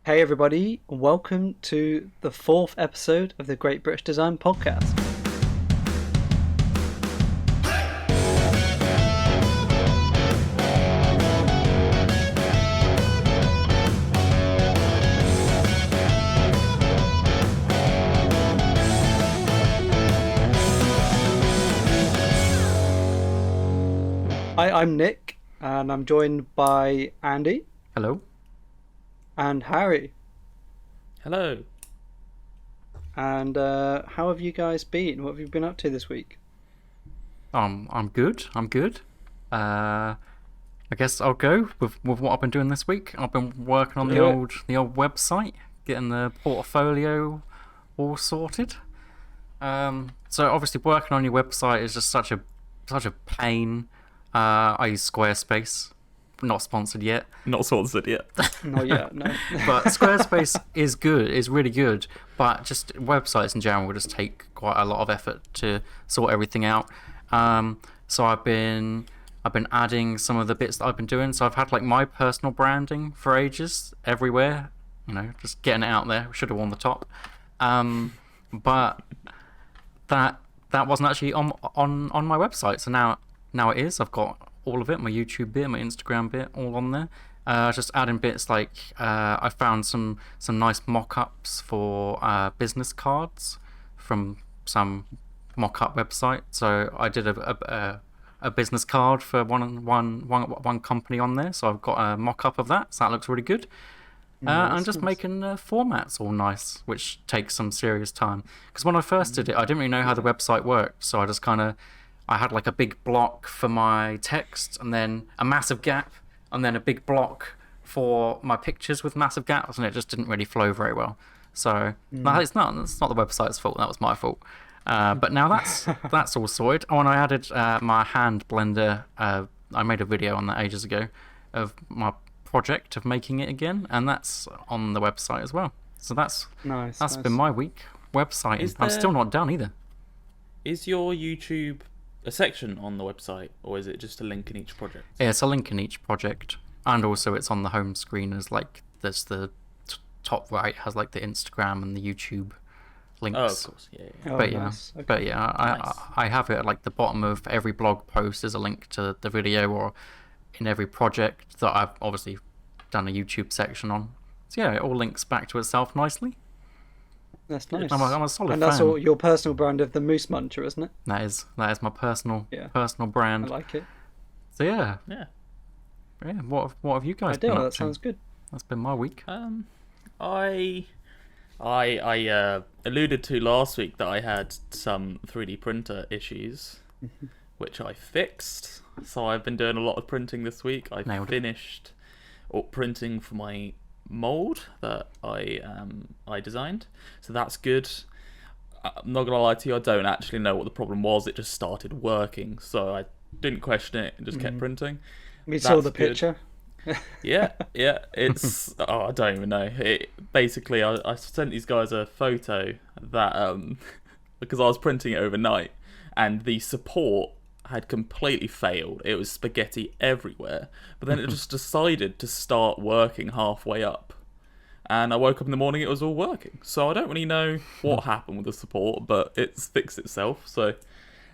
Hey everybody, welcome to the fourth episode of the Great British Design Podcast. Hi, I'm Nick, and I'm joined by Andy Hello. and Harry. Hello. And how have you guys been? What have you been up to this week? I'm good. I'm good. I guess I'll go with what I've been doing this week. I've been working on the old website, getting the portfolio all sorted. So obviously working on your website is just such a pain. I use Squarespace. Not sponsored yet. Not sponsored yet. Not yet, no. But Squarespace is good, is really good, but just websites in general just take quite a lot of effort to sort everything out. So I've been adding some of the bits that I've been doing. So I've had like my personal branding for ages everywhere, just getting it out there. Should have worn the top. But that wasn't actually on my website. So now it is. I've got all of it, my YouTube bit, my Instagram bit, all on there. Just adding bits like I found some nice mock-ups for business cards from some mock-up website. So I did a business card for one company on there. So I've got a mock-up of that. So that looks really good. And just making formats all nice, which takes some serious time. Because when I first did it, I didn't really know how the website worked. So I just I had like a big block for my text, and then a massive gap, and then a big block for my pictures with massive gaps, and it just didn't really flow very well. So no, it's not the website's fault. That was my fault. But now that's all sorted. Oh, and I added my hand blender. I made a video on that ages ago of my project of making it again, and that's on the website as well. So that's Nice. been my week. Website. I'm still not done either. Is your YouTube a section on the website, or is it just a link in each project? Yeah, it's a link in each project, and also it's on the home screen as like there's the top right has like the Instagram and the YouTube links. Oh, of course, yeah. Oh, But nice. Okay. but yeah, Nice. I have it at like the bottom of every blog post is a link to the video, or in every project that I've obviously done a YouTube section on. So yeah, it all links back to itself nicely. That's nice. I'm a solid And that's fan. all your personal brand of the Moose Muncher, isn't it? That is my personal Yeah. personal I brand. like it. So yeah, Yeah. what have you guys I do. been up That to? sounds good. That's been my week. I alluded to last week that I had some 3D printer issues, which I fixed. So I've been doing a lot of printing this week. I Nailed it. finished printing for my mold that I designed, so that's good. I'm not gonna lie to you, I don't actually know what the problem was. It just started working, so I didn't question it and just kept printing. We saw That's the good. picture. Yeah, it's I don't even know. Basically, I sent these guys a photo that because I was printing it overnight, and the support had completely failed. It was spaghetti everywhere, but then it just decided to start working halfway up, and I woke up in the morning, it was all working. So I don't really know what happened with the support, but it's fixed itself. So,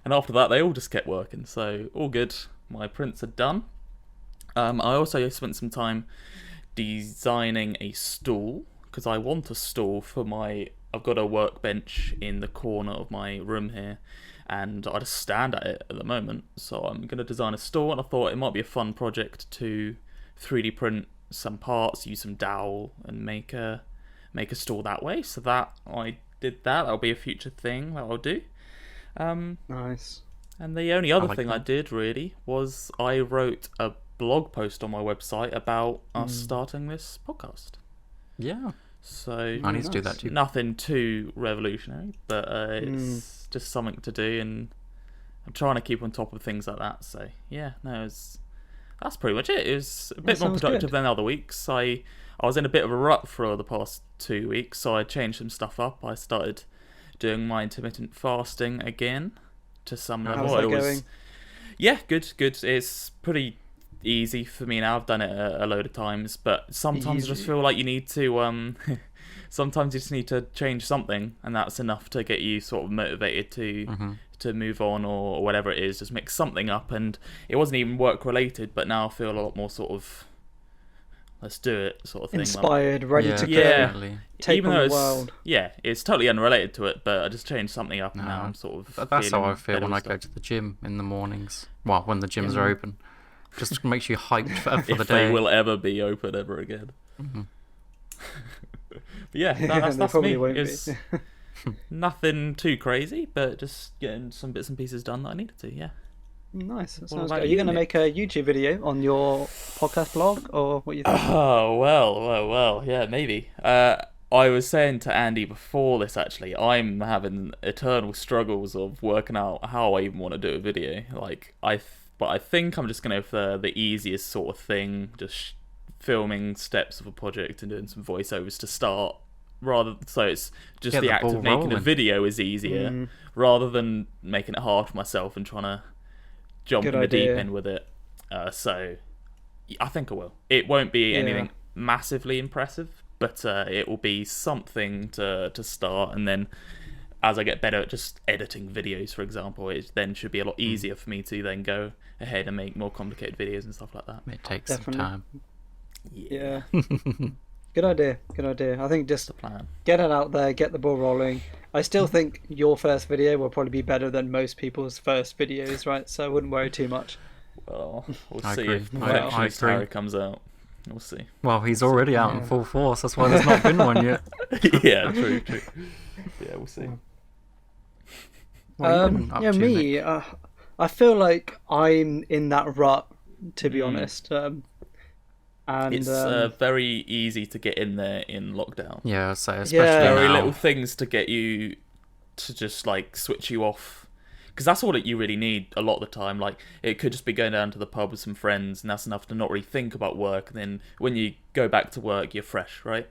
and after that they all just kept working, so all good. My prints are done. I also spent some time designing a stool, because I want a stool for I've got a workbench in the corner of my room here, and I just stand at it at the moment. So I'm going to design a stool, and I thought it might be a fun project to 3D print some parts, use some dowel, and make a stool that way. So that I did that. That'll be a future thing that I'll do. Nice. And the only other like thing that. I did really was I wrote a blog post on my website about us starting this podcast. Yeah, So I need to do that too. nothing too revolutionary, but it's just something to do, and I'm trying to keep on top of things like that. So yeah, no, that's pretty much it. It was a bit more sounds productive good. than other weeks. I was in a bit of a rut for the past 2 weeks, so I changed some stuff up. I started doing my intermittent fasting again to some level. How's that It was going? Yeah, good. It's pretty easy for me now. I've done it a load of times, but sometimes I just Easy. feel like you need to sometimes you just need to change something, and that's enough to get you sort of motivated to move on, or whatever it is. Just mix something up, and it wasn't even work related, but now I feel a lot more sort of let's do it sort of thing. Inspired, ready to go. Definitely. Take Even on though the it's world. it's totally unrelated to it, but I just changed something up, and now I'm sort of That's how feeling I feel better when I with go stuff. to the gym in the mornings. Well, when the gyms are open. Just makes you hyped for the If day. they will ever be open ever again. But yeah, They that's probably me. won't be. It's nothing too crazy, but just getting some bits and pieces done that I needed to. Yeah. Nice. That What sounds about good. Are you going to Nick? make a YouTube video on your podcast blog, or what you think? Oh well. Yeah, maybe. I was saying to Andy before this, actually, I'm having eternal struggles of working out how I even want to do a video. Like but I think I'm just gonna go for the easiest sort of thing, just filming steps of a project and doing some voiceovers to start. So it's just Get the the act ball of making a rolling. video is easier, rather than making it hard for myself and trying to jump Good in the deep idea. end with it. So I think I will. It won't be anything massively impressive, but it will be something to start, and then as I get better at just editing videos, for example, it then should be a lot easier for me to then go ahead and make more complicated videos and stuff like that. It takes Definitely. some time. Yeah. Good idea. Good idea. I think just The plan. get it out there, get the ball rolling. I still think your first video will probably be better than most people's first videos, right? So I wouldn't worry too much. Well, we'll I see agree. if I Perfectionist agree. Harry comes out. We'll see. Well, he's already out in Yeah. full force. That's why there's not been one yet. Yeah, true. Yeah, we'll see. What have you been up Yeah, to, me. Nick? I feel like I'm in that rut, to be Mm. honest. And It's very easy to get in there in lockdown. Yeah, so especially Yeah. Very now. little things to get you to just like switch you off, because that's all that you really need a lot of the time. Like, it could just be going down to the pub with some friends, and that's enough to not really think about work, and then when you go back to work you're fresh, right?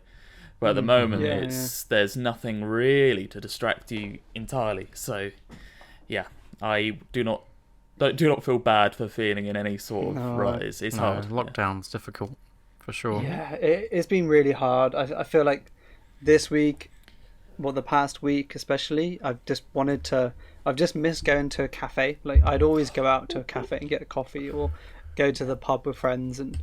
But at the moment Yeah, there's nothing really to distract you entirely. So yeah, I do not feel bad for feeling in any sort of No. rut. It's No, hard. lockdown's difficult, for sure. Yeah, it's been really hard. I feel like this week, well, the past week especially, I've just missed going to a cafe. Like, I'd always go out to a cafe and get a coffee, or go to the pub with friends, and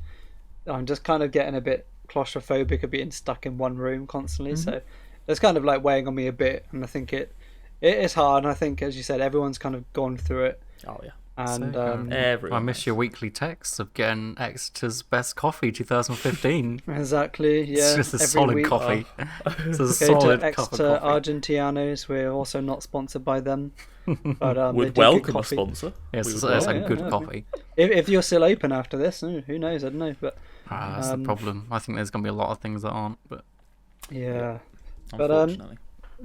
I'm just kind of getting a bit claustrophobic of being stuck in one room constantly. So it's kind of like weighing on me a bit, and I think it is hard. And I think, as you said, everyone's kind of gone through it. Oh yeah. And Everyone I miss has. your weekly texts of getting Exeter's best coffee 2015. exactly, yeah. It's just a every solid week. coffee. It's a Go solid to cup of Exeter coffee. Argentianos. We're also not sponsored by them, but they Would do good welcome a coffee. sponsor. Yes, We it's would a welcome- yeah, good no, coffee. If you're still open after this, who knows? I don't know, but That's the problem. I think there's going to be a lot of things that aren't, but yeah. But Unfortunately.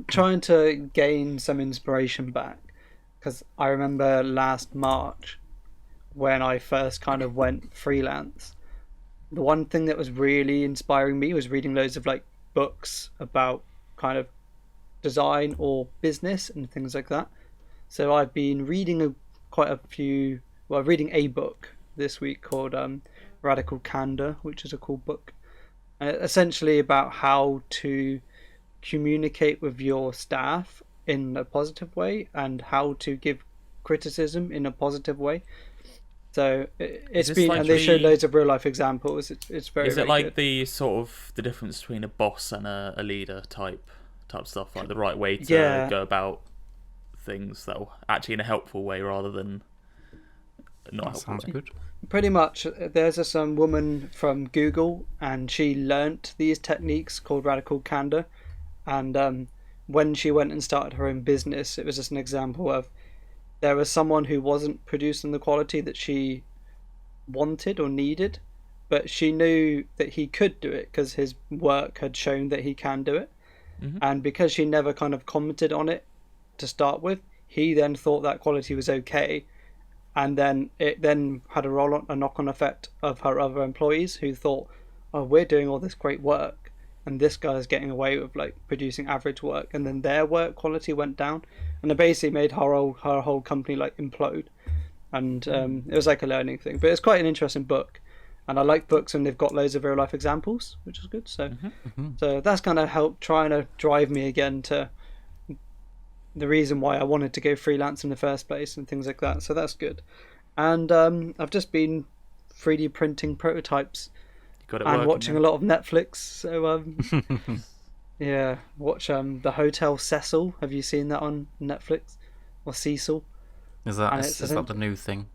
trying to gain some inspiration back, because I remember last March when I first kind of went freelance. The one thing that was really inspiring me was reading loads of like books about kind of design or business and things like that. So I've been reading reading a book this week called Radical Candor, which is a cool book. Essentially about how to communicate with your staff in a positive way, and how to give criticism in a positive way. So it's this been, like and they showed the- loads of real life examples. It's very, Is it very like good. the sort of the difference between a boss and a leader type stuff, like the right way to Yeah. go about things that will actually in a helpful way rather than not that helpful sounds way? good. Pretty much, there's some woman from Google, and she learnt these techniques called Radical Candor. And when she went and started her own business, it was just an example of there was someone who wasn't producing the quality that she wanted or needed, but she knew that he could do it because his work had shown that he can do it. And because she never kind of commented on it to start with, he then thought that quality was okay. And then it then had a knock-on effect of her other employees who thought, oh, we're doing all this great work, and this guy's getting away with like producing average work, and then their work quality went down, and it basically made her whole company like implode. and it was like a learning thing. But it's quite an interesting book, and I like books and they've got loads of real life examples, which is good. So, so that's kind of helped trying to drive me again to the reason why I wanted to go freelance in the first place and things like that. So that's good. And I've just been 3D printing prototypes and watching a lot of Netflix. So yeah, watch the Hotel Cecil. Have you seen that on Netflix? Or Cecil? Is that the new thing?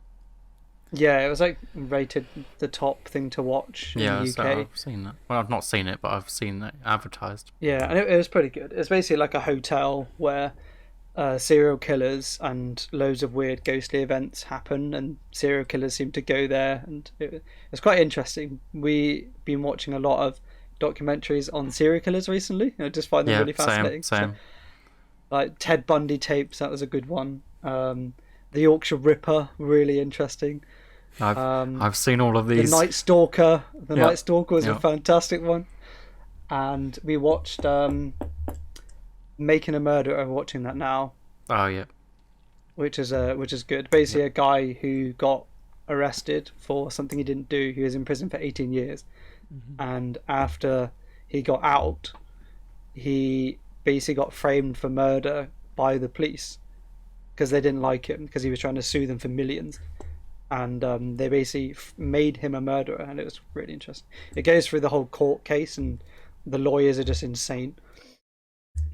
Yeah, it was like rated the top thing to watch in the UK. Yeah, I've seen that. Well, I've not seen it, but I've seen it advertised. Yeah, and it was pretty good. It's basically like a hotel where serial killers and loads of weird ghostly events happen, and serial killers seem to go there, and it's quite interesting. We've been watching a lot of documentaries on serial killers recently. I just find them really fascinating. Same. So, like Ted Bundy tapes, that was a good one. The Yorkshire Ripper, really interesting. I've seen all of these. The Night Stalker. Night Stalker was a fantastic one. And we watched Making a Murderer. I'm watching that now. Oh yeah. Which is good. Basically, a guy who got arrested for something he didn't do. He was in prison for 18 years, and after he got out, he basically got framed for murder by the police because they didn't like him because he was trying to sue them for millions, and they basically made him a murderer, and it was really interesting. It goes through the whole court case, and the lawyers are just insane.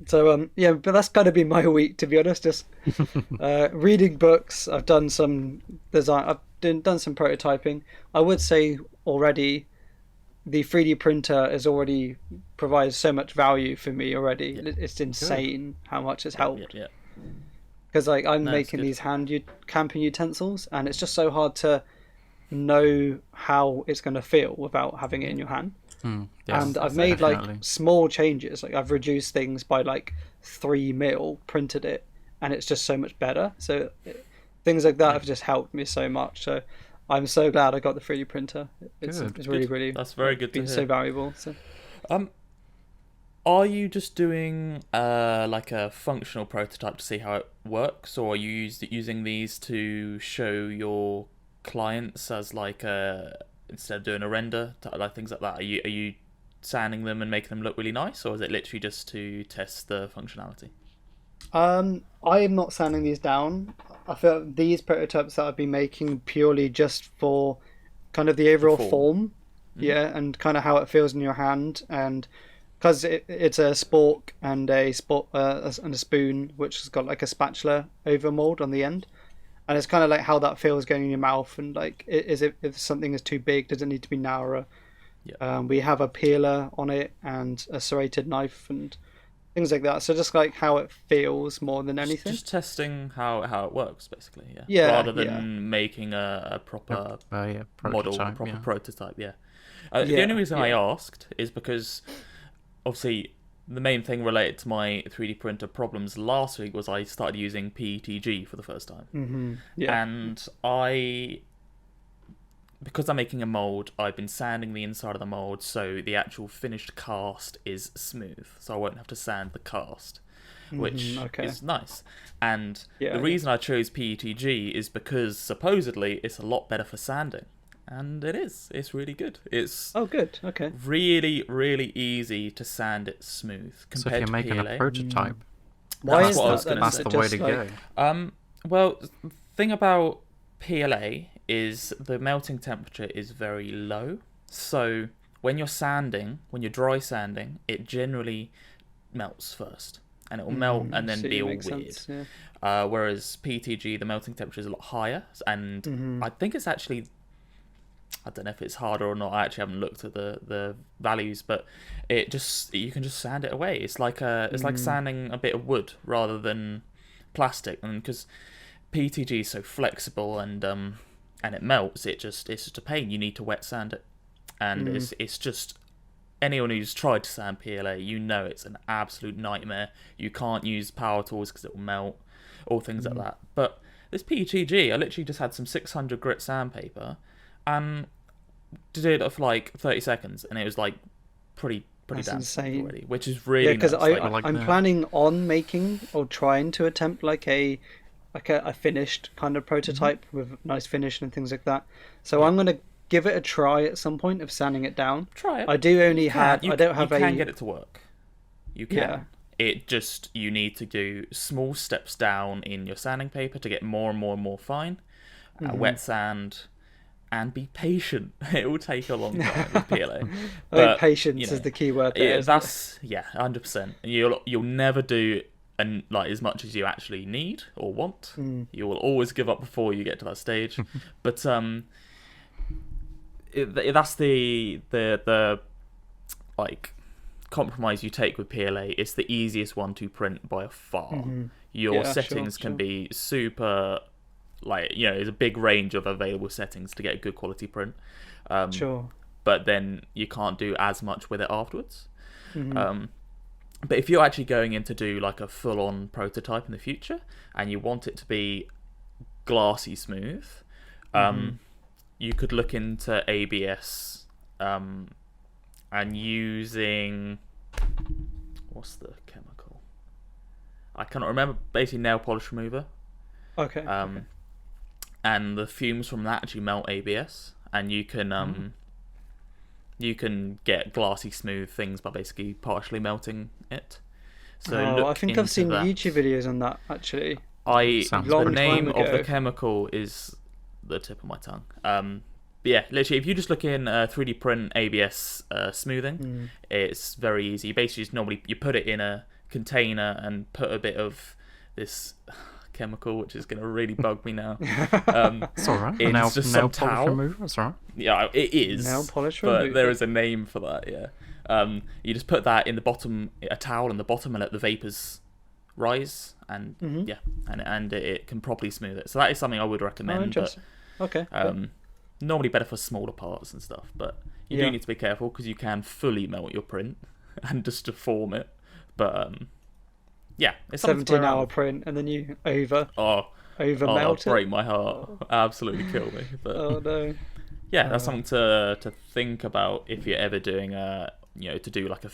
So yeah, but that's kind of been my week, to be honest. Just reading books. I've done some design. I've done some prototyping. I would say already, the 3D printer is already provides so much value for me already. Yeah. It's insane how much it's helped. Yeah. Because like I'm making these camping utensils, and it's just so hard to know how it's going to feel without having it in your hand. Yes, and I've made like small changes. Like I've reduced things by like 3 mil, printed it, and it's just so much better. So things like that have just helped me so much. So I'm so glad I got the 3D printer. It's really that's very good to hear. So valuable. So are you just doing like a functional prototype to see how it works, or are you using these to show your clients as like instead of doing a render, like things like that? Are you sanding them and making them look really nice, or is it literally just to test the functionality? I am not sanding these down. I feel these prototypes that I've been making purely just for kind of the overall form. Yeah, and kind of how it feels in your hand, and because it's a spork and a spoon, which has got like a spatula over mold on the end, and it's kind of like how that feels going in your mouth, and like if something is too big, does it need to be narrower? Yeah. We have a peeler on it and a serrated knife and things like that. So just like how it feels more than anything. Just testing how it works, basically. Yeah. Rather than making a proper model, proper prototype. Yeah. The only reason I asked is because obviously the main thing related to my 3D printer problems last week was I started using PETG for the first time. And because I'm making a mold, I've been sanding the inside of the mold so the actual finished cast is smooth, so I won't have to sand the cast, which is nice. And the reason I chose PETG is because supposedly it's a lot better for sanding. And it is. It's really good. It's really, really easy to sand it smooth compared to PLA. So if you're making a prototype, why is that? That's the way to go. Well, the thing about PLA is the melting temperature is very low. So when you're dry sanding, it generally melts first, and it will melt and then be all weird. Sense, whereas PETG, the melting temperature is a lot higher, and I think it's actually, I don't know if it's harder or not. I actually haven't looked at the values, but you can just sand it away. It's like like sanding a bit of wood rather than plastic, and because PETG is so flexible and it melts, it's just a pain. You need to wet sand it, and it's just, anyone who's tried to sand PLA, it's an absolute nightmare. You can't use power tools because it will melt, all things like that. But this PETG, I literally just had some 600 grit sandpaper and did it for like 30 seconds, and it was like pretty damn insane already, which is really because nice. I'm planning on making or trying to attempt like a like a finished kind of prototype with nice finish and things like that. So I'm gonna give it a try at some point of sanding it down. Try it. I do only have. I don't have you a. You can get it to work. You can. Yeah. It just, you need to do small steps down in your sanding paper to get more and more and more fine. Wet sand, and be patient. It will take a long time with PLA. But, patience is the key word there. That's 100%. You'll never do as much as you actually need or want. You will always give up before you get to that stage. But that's the like compromise you take with PLA. It's the easiest one to print by far. Your settings can be super, there's a big range of available settings to get a good quality print. But then you can't do as much with it afterwards. But if you're actually going in to do like a full-on prototype in the future and you want it to be glassy smooth, you could look into ABS and using, what's the chemical? I cannot remember. Basically, nail polish remover. Okay. And the fumes from that actually melt ABS, and you can get glassy smooth things by basically partially melting it. So I think I've seen YouTube videos on that actually. The name of the chemical is the tip of my tongue. But yeah, literally, if you just look in 3D print ABS smoothing, it's very easy. You basically just normally you put it in a container and put a bit of this chemical, which is going to really bug me now. It's all right. It's Nail just some polish towel. remover. That's all right. Yeah, it is. Nail polish remover. But there is a name for that. Yeah. You just put that in the bottom, a towel in the bottom, and let the vapors rise, and and it can properly smooth it. So that is something I would recommend. Interesting. Okay. Normally better for smaller parts and stuff, but you do need to be careful because you can fully melt your print and just deform it. But it's 17-hour print, and then you over melt it. Break my heart. Absolutely kill me. But oh no. Yeah, that's something to think about if you're ever doing to do like a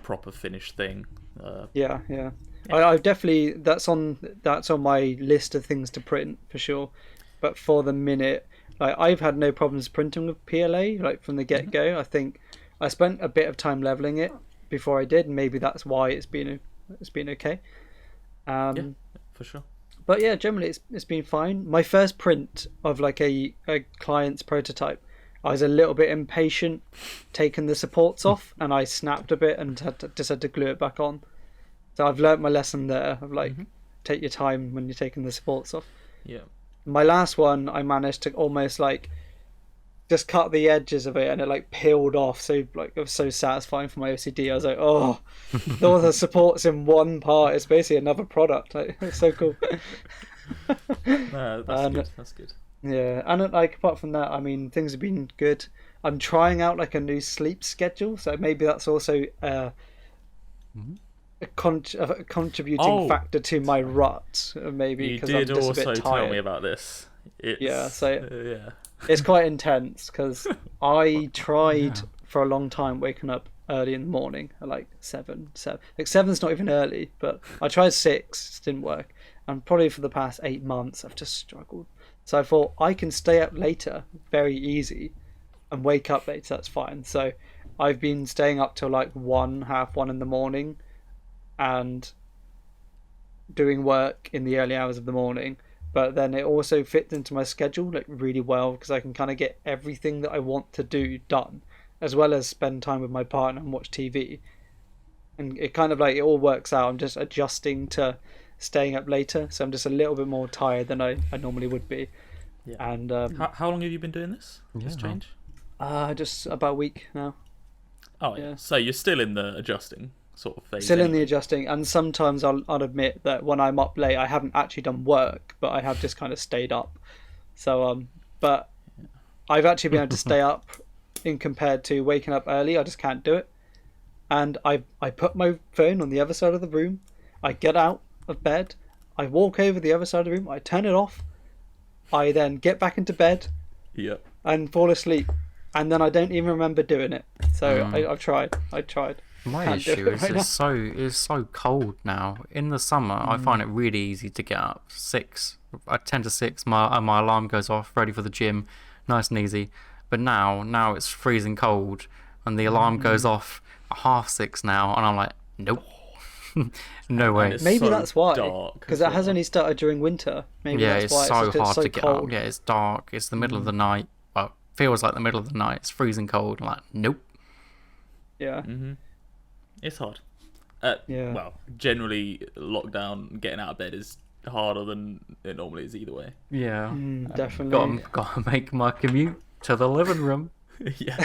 proper finished thing. I've definitely that's on my list of things to print for sure. But for the minute, like, I've had no problems printing with PLA, like from the get-go. I think I spent a bit of time leveling it before I did, and maybe that's why it's been okay. For sure. But yeah, generally it's been fine. My first print of like a client's prototype, I was a little bit impatient taking the supports off, and I snapped a bit and had to glue it back on. So I've learnt my lesson there of like take your time when you're taking the supports off. Yeah. My last one, I managed to almost like just cut the edges of it, and it like peeled off. So like it was so satisfying for my OCD. I was like, oh, all the supports in one part. It's basically another product. Like, it's so cool. That's good. Yeah, and like apart from that, I mean, things have been good. I'm trying out like a new sleep schedule, so maybe that's also a contributing factor to my rut. Maybe because I'm just a bit tired. You did also tell me about this. It's quite intense because I tried for a long time waking up early in the morning at like 7. Like 7's not even early, but I tried 6, it didn't work, and probably for the past 8 months I've just struggled. So I thought I can stay up later very easy and wake up later, that's fine. So I've been staying up till like 1:30 in the morning and doing work in the early hours of the morning. But then it also fits into my schedule like really well because I can kind of get everything that I want to do done, as well as spend time with my partner and watch TV. And it kind of like it all works out. I'm just adjusting to staying up later, so I'm just a little bit more tired than I normally would be. Yeah. And how long have you been doing this? This change? Just about a week now. Oh yeah. So you're still in the adjusting sort of phase. Still in the adjusting, and sometimes I'll admit that when I'm up late, I haven't actually done work, but I have just kind of stayed up. So but I've actually been able to stay up in compared to waking up early. I just can't do it. And I put my phone on the other side of the room. I get out of bed. I walk over the other side of the room. I turn it off. I then get back into bed. Yep. And fall asleep. And then I don't even remember doing it. So I've tried. My Can't do issue it is right now. it's so cold now. In the summer, I find it really easy to get up 6, 10 to 6. My alarm goes off, ready for the gym, nice and easy. But now it's freezing cold, and the alarm goes off at 6:30 now, and I'm like, nope, no way. it's Maybe so that's why, dark because as it has well. only started during winter. Maybe Yeah, that's it's why so it's hard so to get cold. up. Yeah, it's dark. It's the middle of the night. Well, feels like the middle of the night. It's freezing cold. I'm like, nope. Yeah, It's hard. Yeah. Well, generally, lockdown, getting out of bed is harder than it normally is either way. Yeah. definitely. Gotta make my commute to the living room. Yeah.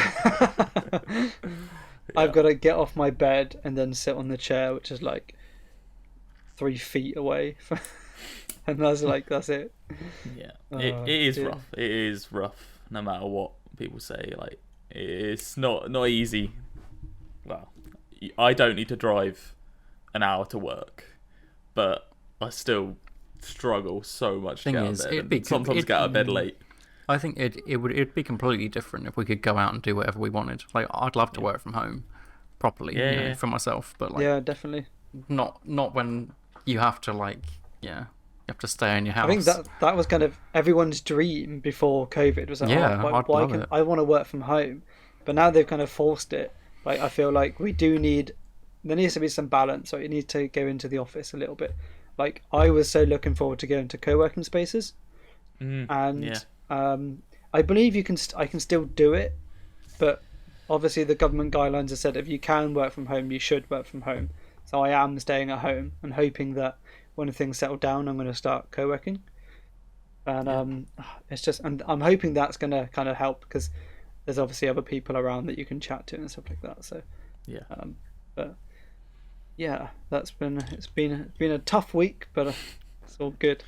I've got to get off my bed and then sit on the chair, which is like 3 feet away, and that's it. Yeah. Oh, It is dear. rough. It is rough, no matter what people say. Like, it's not easy. Well, I don't need to drive an hour to work, but I still struggle so much to Thing get out is, of bed. it'd be And sometimes it'd- get out of bed late. I think it'd be completely different if we could go out and do whatever we wanted. Like, I'd love to work from home properly, Yeah, you know, yeah. for myself, but like Yeah, definitely. not when you have to you have to stay in your house. I think that was kind of everyone's dream before COVID. Was like, Yeah, I'd why love can it. I want to work from home? But now they've kind of forced it. Like, I feel like there needs to be some balance. So you need to go into the office a little bit. Like, I was so looking forward to going to co-working spaces, and Yeah. I believe I can still do it, but obviously the government guidelines have said if you can work from home, you should work from home. So I am staying at home and hoping that when things settle down, I'm going to start co-working. And it's just, and I'm hoping that's going to kind of help, because there's obviously other people around that you can chat to and stuff like that. So, Yeah. but yeah, it's been a tough week, but it's all good.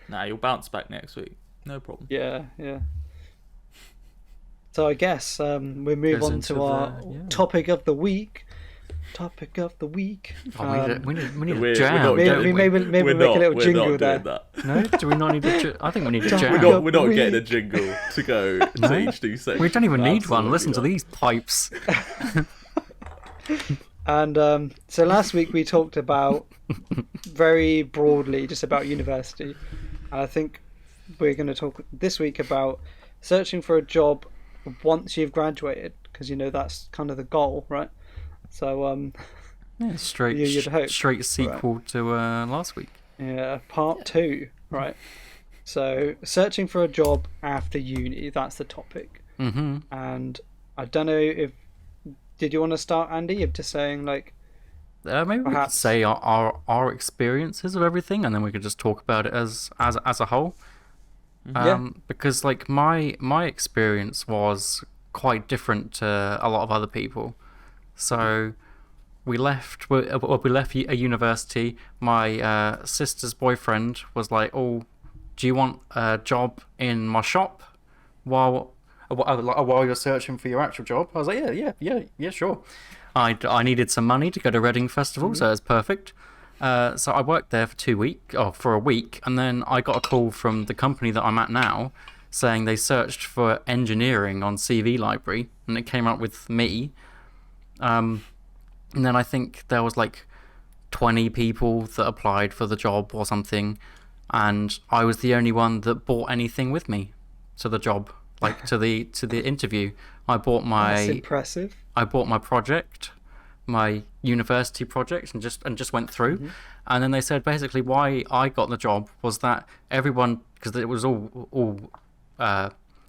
Nah, you'll bounce back next week. No problem. Yeah. So I guess we move Goes on into to our topic of the week. Topic of the week. Oh, we need We're a jam. not don't doing- maybe We're make a little we're jingle not there. doing that. No, do we not need a? I think we need a We're jam. We're not Week. getting a jingle to go to each new section. We don't even need one. Absolutely Listen to not. these pipes. And so last week we talked about very broadly just about university, and I think we're going to talk this week about searching for a job once you've graduated, because that's kind of the goal, right? So Yeah, You'd hope. straight sequel to last week. yeah, part 2, right? So searching for a job after uni, that's the topic. Mm-hmm. And I don't know did you want to start, Andy, of just saying like Maybe we could Perhaps. say our experiences of everything, and then we could just talk about it as a whole. Yeah. Because like my experience was quite different to a lot of other people. So we left a university. My sister's boyfriend was like, "Oh, do you want a job in my shop while you're searching for your actual job?" I was like, yeah, sure. I needed some money to go to Reading Festival, so it's perfect. So I worked there for a week, and then I got a call from the company that I'm at now, saying they searched for engineering on CV Library, and it came up with me. And then I think there was like 20 people that applied for the job or something, and I was the only one that brought anything with me to the job, like to the interview. I brought that's my impressive. project, my university project, and just went through. And then they said basically why I got the job was that everyone, because it was all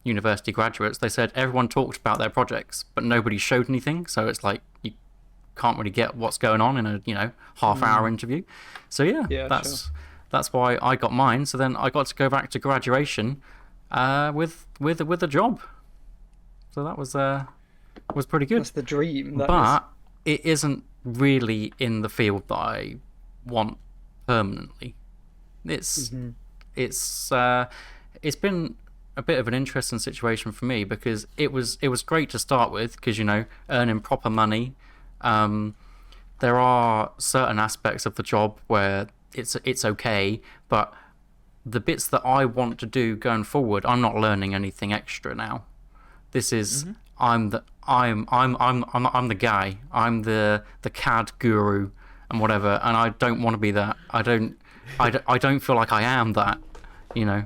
university graduates, they said everyone talked about their projects, but nobody showed anything. So it's like you can't really get what's going on in a half-hour interview. So Yeah, that's why I got mine. So then I got to go back to graduation with a job. So that was pretty good. That's the dream. But it isn't really in the field that I want permanently. It's been a bit of an interesting situation for me, because it was great to start with, because earning proper money. There are certain aspects of the job where it's okay, but the bits that I want to do going forward, I'm not learning anything extra now. This is I'm the guy. I'm the CAD guru and whatever, and I don't want to be that. I don't feel like I am that, you know.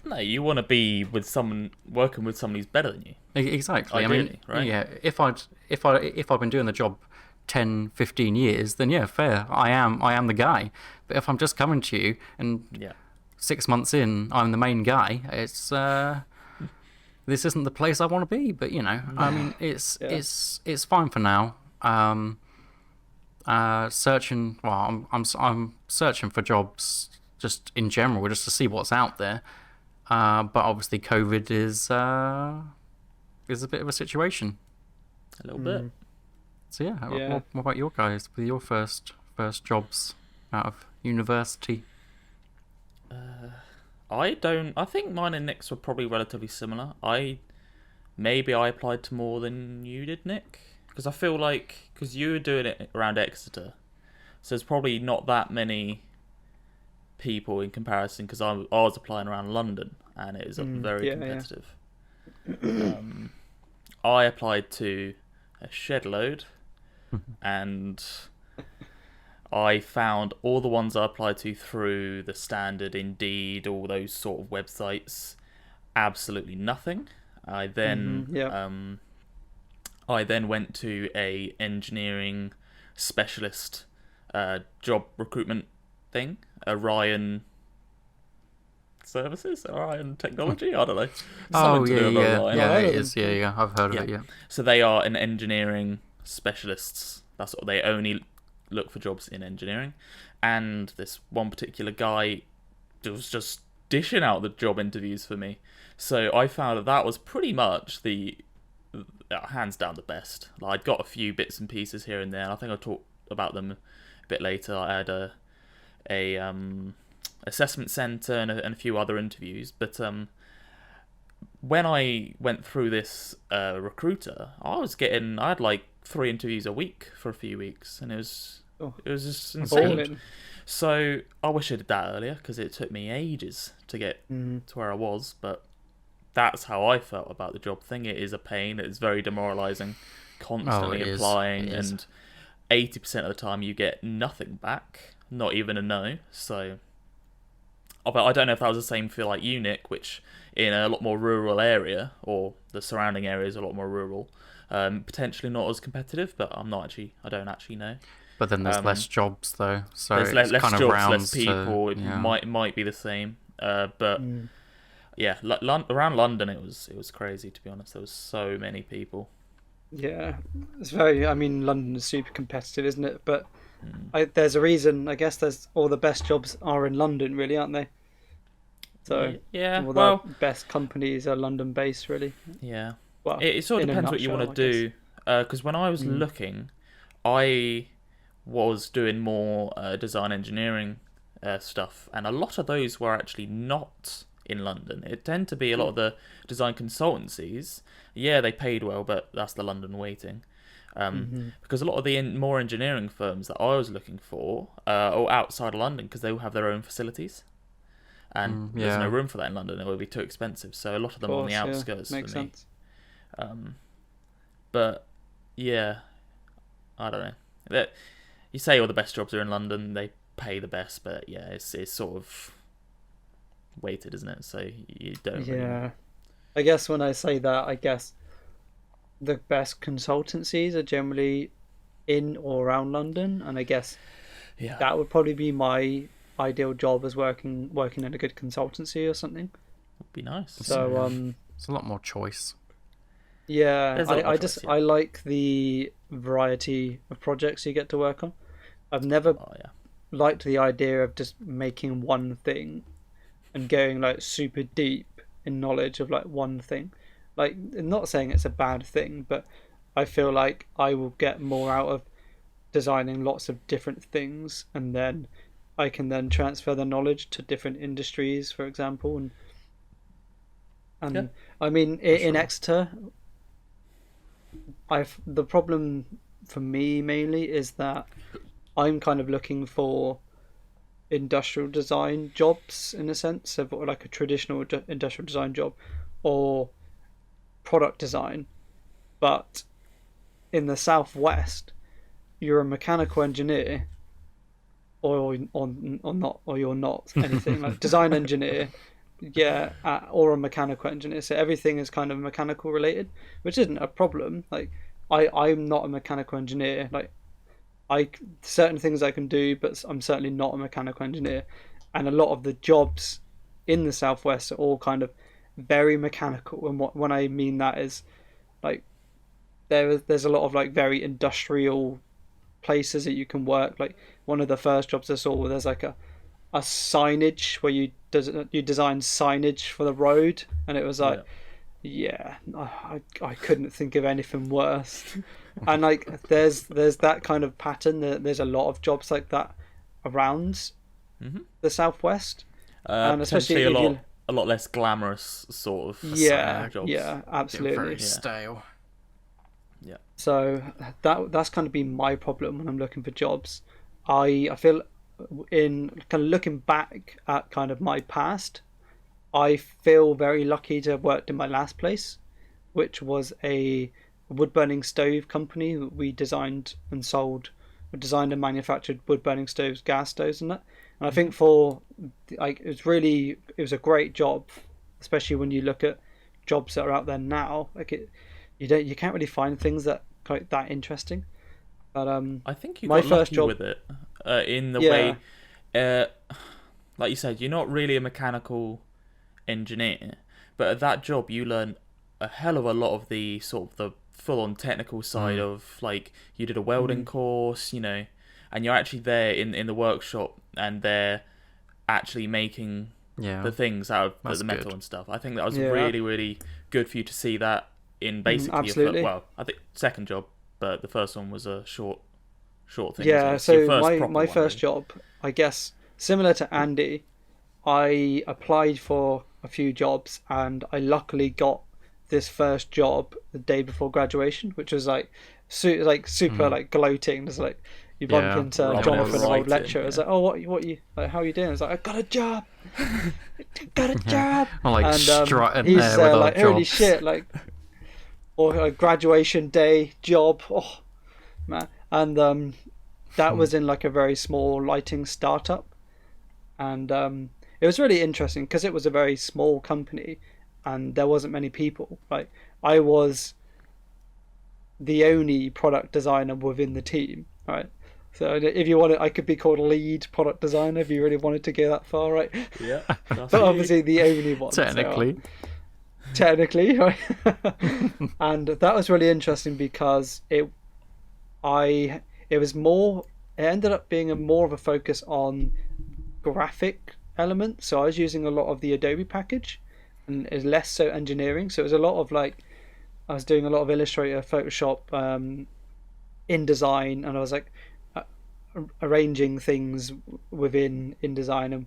No, you want to be with someone, working with someone who's better than you. Exactly. Ideally, I mean, right? yeah, if I've been doing the job 10, 15 years, then yeah, fair. I am the guy. But if I'm just coming to you and Yeah. 6 months in, I'm the main guy, it's this isn't the place I want to be. But you know, I mean, it's fine for now. Searching. Well, I'm searching for jobs just in general, just to see what's out there. But obviously, COVID is a bit of a situation. A little bit. So yeah, Yeah. What about your guys with your first jobs out of university? I think mine and Nick's were probably relatively similar. Maybe I applied to more than you did, Nick, because I feel like because you were doing it around Exeter, so there's probably not that many people in comparison. Because I was applying around London, and it is very competitive. I applied to a shed load, and I found all the ones I applied to through the standard Indeed, all those sort of websites, absolutely nothing. I then went to a engineering specialist job recruitment thing, Orion Services, Orion Technology. I don't know. Oh Something to do with Orion. yeah, heard it of is. Yeah, I've heard of it. Yeah. So they are an engineering specialists. That's what they only look for jobs in engineering. And this one particular guy was just dishing out the job interviews for me. So I found that was pretty much the hands down the best. Like, I'd got a few bits and pieces here and there, and I think I'll talk about them a bit later. I had a assessment centre and a few other interviews, but when I went through this recruiter, I had like 3 interviews a week for a few weeks, and it was just insane. Balling. So I wish I did that earlier, because it took me ages to get to where I was. But that's how I felt about the job thing. It is a pain. It's very demoralising, constantly applying, and 80% of the time you get nothing back, not even a no. So I don't know if that was the same feel like you, Nick, which in a lot more rural area, or the surrounding area is a lot more rural, potentially not as competitive, but I don't actually know. But then there's less jobs though, so There's it's less kind of jobs, rounds less people. It yeah. might be the same, but yeah, around London it was crazy, to be honest. There was so many people. Yeah, it's very. I mean, London is super competitive, isn't it? But there's a reason. I guess there's all the best jobs are in London, really, aren't they? So yeah, all well, the best companies are London-based, really. yeah. Well, It sort of in a depends what you nutshell, want to do. Because when I was looking, I was doing more design engineering stuff, and a lot of those were actually not in London. It tended to be a lot of the design consultancies. Yeah, they paid well, but that's the London waiting. Because a lot of the more engineering firms that I was looking for are outside of London, because they all have their own facilities. And there's no room for that in London. It would be too expensive. So a lot of them are on the outskirts makes for me. sense. But yeah, I don't know. You say all the best jobs are in London, they pay the best, but yeah, it's sort of weighted, isn't it? So you don't. Yeah, Really... I guess when I say that, I guess the best consultancies are generally in or around London, and I guess that would probably be my ideal job, as working in a good consultancy or something. Would be nice. So it's a lot more choice. Yeah, I like the variety of projects you get to work on. I've never liked the idea of just making one thing and going like super deep in knowledge of like one thing. Like, I'm not saying it's a bad thing, but I feel like I will get more out of designing lots of different things, and then I can then transfer the knowledge to different industries, for example. And I mean, in Exeter, the problem for me mainly is that I'm kind of looking for industrial design jobs, in a sense of like a traditional industrial design job, or product design, But in the southwest, you're a mechanical engineer, or not, or you're not anything like design engineer, yeah, or a mechanical engineer. So everything is kind of mechanical related, which isn't a problem. Like I'm not a mechanical engineer. Like certain things I can do, but I'm certainly not a mechanical engineer. And a lot of the jobs in the southwest are all kind of very mechanical. And when I mean that is like there's a lot of like very industrial places that you can work. Like one of the first jobs I saw, where there's like a signage where you design signage for the road, and it was like, yeah, I couldn't think of anything worse. And like there's that kind of pattern. There's a lot of jobs like that around the southwest, and especially a lot less glamorous sort of jobs. Yeah, absolutely. Very stale. Yeah. So that's kind of been my problem when I'm looking for jobs. I feel in kind of looking back at kind of my past, I feel very lucky to have worked in my last place, which was a wood burning stove company. We designed and and manufactured wood burning stoves, gas stoves, and that. And I think it was a great job, especially when you look at jobs that are out there now. You can't really find things that quite that interesting. But I think you my got first lucky job with it in the way, like you said, you're not really a mechanical engineer, but at that job you learn a hell of a lot of the sort of the full-on technical side of, like, you did a welding course, and you're actually there in the workshop, and they're actually making the things out of the metal and stuff. I think that was really, really good for you to see that in basically your I think second job, but the first one was a short thing. Yeah, so my first job, I guess, similar to Andy, I applied for a few jobs, and I luckily got this first job the day before graduation, which was like super like gloating. It's like you bump into Jonathan, an old lecturer. It's like, oh, what you like? How are you doing? It's like, I got a job. Got a job. I'm like strutting he's there with like, holy shit, like, or a graduation day job. Oh man, and that was in like a very small lighting startup, and it was really interesting because it was a very small company, and there wasn't many people. Like, I was the only product designer within the team, right? So if you wanted, I could be called lead product designer if you really wanted to go that far, right? Yeah. But obviously the only one. Technically, right? And that was really interesting because it ended up being more of a focus on graphic elements. So I was using a lot of the Adobe package, and it's less so engineering. So it was a lot of like, I was doing a lot of Illustrator, Photoshop, InDesign, and I was like arranging things within InDesign. And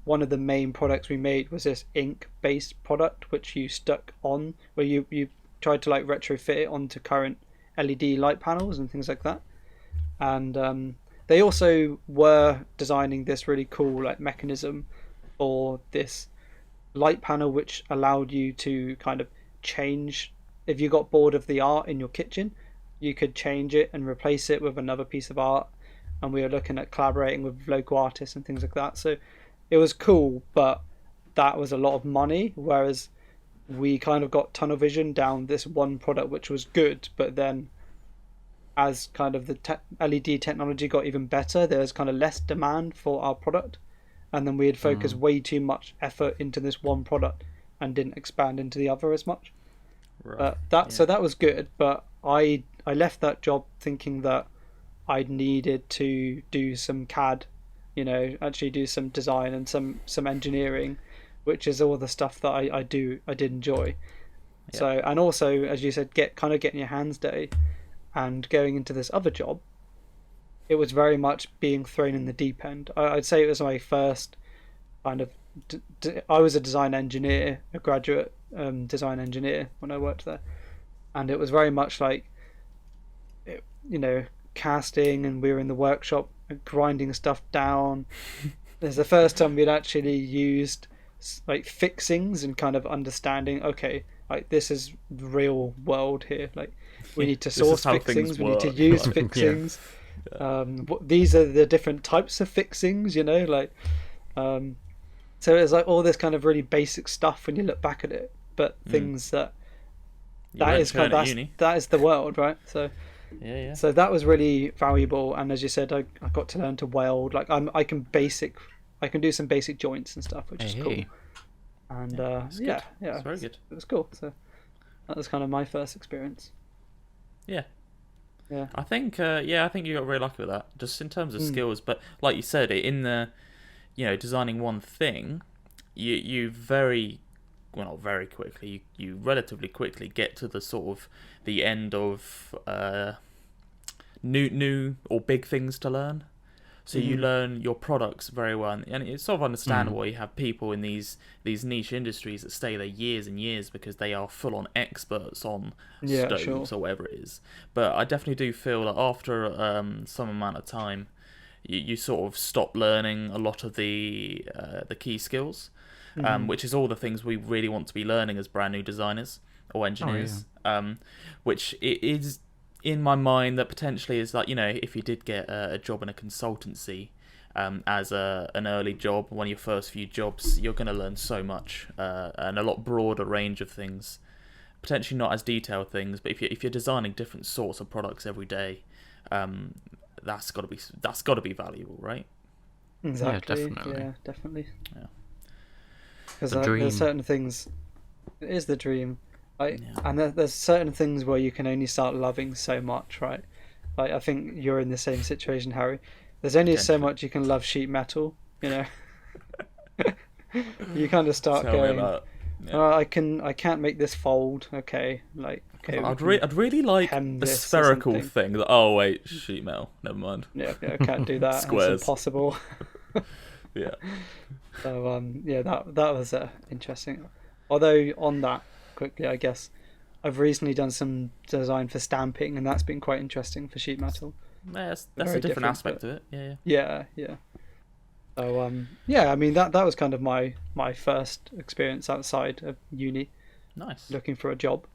one of the main products we made was this ink-based product, which you stuck on, where you tried to like retrofit it onto current LED light panels and things like that. And they also were designing this really cool like mechanism for this light panel, which allowed you to kind of change, if you got bored of the art in your kitchen, you could change it and replace it with another piece of art. And we were looking at collaborating with local artists and things like that. So it was cool, but that was a lot of money, whereas we kind of got tunnel vision down this one product, which was good, but then as kind of the LED technology got even better, there was kind of less demand for our product, and then we had focused way too much effort into this one product and didn't expand into the other as much. Right. So that was good, but I left that job thinking that I needed to do some CAD, actually do some design and some engineering, which is all the stuff that I did enjoy. Yeah. So, and also, as you said, getting your hands dirty, and going into this other job, it was very much being thrown in the deep end. I'd say it was my first kind of. I was a design engineer, a graduate design engineer when I worked there, and it was very much like, casting, and we were in the workshop grinding stuff down. There's the first time we'd actually used like fixings and kind of understanding, okay, like this is the real world here. Like We need to This is source how fixings. things We need to work, use like, fixings. These are the different types of fixings. So it's like all this kind of really basic stuff when you look back at it, but things that You weren't shown at uni. that is the world, right? So Yeah. so that was really valuable, and as you said, I got to learn to weld. Like I can do some basic joints and stuff, which is cool. And It's very good. It was cool. So that was kind of my first experience. Yeah. Yeah. I think you got really lucky with that, just in terms of skills. But like you said, in the, designing one thing, you not very quickly, you relatively quickly get to the sort of the end of new or big things to learn. So you learn your products very well, and it's sort of understandable why you have people in these niche industries that stay there years and years because they are full-on experts on stoves or whatever it is. But I definitely do feel that after some amount of time, you sort of stop learning a lot of the key skills, which is all the things we really want to be learning as brand new designers or engineers. Which it is, in my mind, that potentially is like, if you did get a job in a consultancy as an early job, one of your first few jobs, you're going to learn so much and a lot broader range of things. Potentially not as detailed things, but if you're designing different sorts of products every day, that's got to be valuable, right? Exactly. Yeah, definitely. Yeah, definitely. Yeah. Because there's certain things. It is the dream. And there's certain things where you can only start loving so much, right? Like I think you're in the same situation, Harry. There's only so much you can love sheet metal, You kind of start going. I can't make this fold. Okay, I'd really like the spherical thing. Oh wait, sheet metal. Never mind. Yeah, I can't do that. Squares. It's impossible. Yeah. So that was interesting. Although on that, quickly, I guess I've recently done some design for stamping, and that's been quite interesting for sheet metal. Yeah, that's a different aspect of it. Yeah. So I mean that was kind of my first experience outside of uni. Nice. Looking for a job.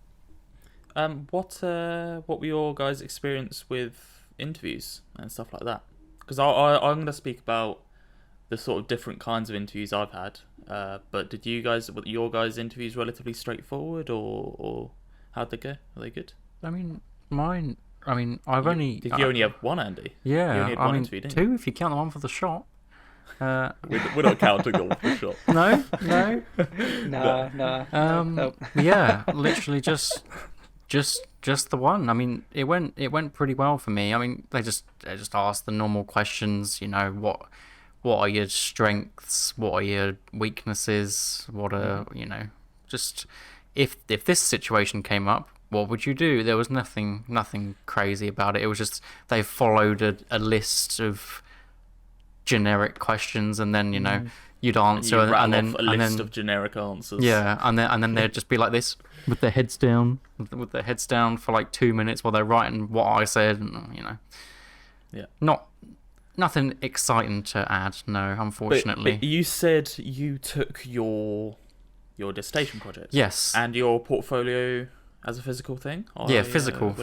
What were your guys' experience with interviews and stuff like that? Because I'm going to speak about the sort of different kinds of interviews I've had. But were your guys' interviews relatively straightforward, or how'd they go? Are they good? I mean, mine. I mean, I've only. Did you only have one, Andy? Yeah, you only had one interview, didn't two if you count the one for the shop. We're not counting the one for the shop. No. Nope. Yeah, literally just the one. I mean, it went pretty well for me. I mean, they just asked the normal questions. What are your strengths? What are your weaknesses? What are just if this situation came up, what would you do? There was nothing crazy about it. It was just they followed a list of generic questions, and then you'd answer, and then a list of generic answers. Yeah, and then they'd just be like this with their heads down, for like 2 minutes while they're writing what I said, and Yeah. Nothing exciting to add, no, unfortunately. But you said you took your dissertation project. Yes. And your portfolio as a physical thing? Physical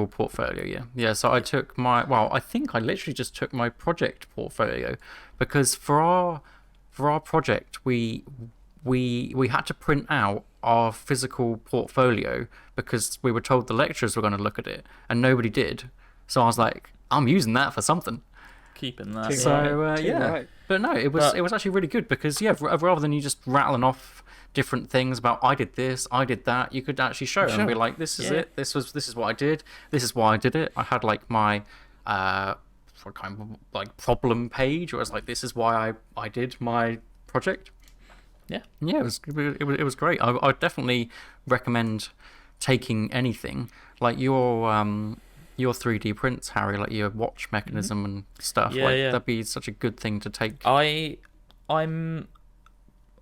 portfolio, yeah. So I took I think I literally just took my project portfolio, because for our project we had to print out our physical portfolio because we were told the lecturers were going to look at it, and nobody did. So I was like, I'm using that for something. Keeping that. So yeah, right. but no, it was actually really good because rather than you just rattling off different things about I did this, I did that, you could actually show and be like, this is it, this is what I did, this is why I did it. I had like my kind of like problem page where it's like, this is why I did my project. Yeah, it was great. I definitely recommend taking anything like your 3D prints, Harry, like your watch mechanism and stuff. That'd be such a good thing to take. I'm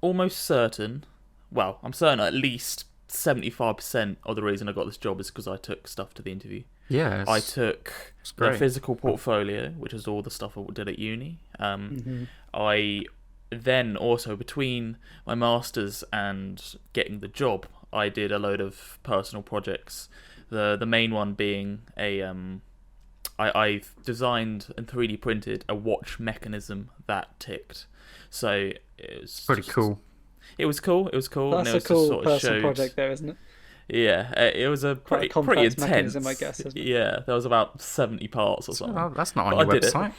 almost certain. Well, I'm certain at least 75% of the reason I got this job is because I took stuff to the interview. Yeah, I took the physical portfolio, which is all the stuff I did at uni. I then also, between my masters and getting the job, I did a load of personal projects The main one being I've designed and 3D printed a watch mechanism that ticked. So it was Pretty cool. It was cool. It was cool. That's and a it was cool just sort of personal showed, project there, isn't it? Yeah, it was a Quite a pretty complex intense mechanism, I guess, isn't it? Yeah, there was about 70 parts or something. Oh, that's not on But your I did it. website.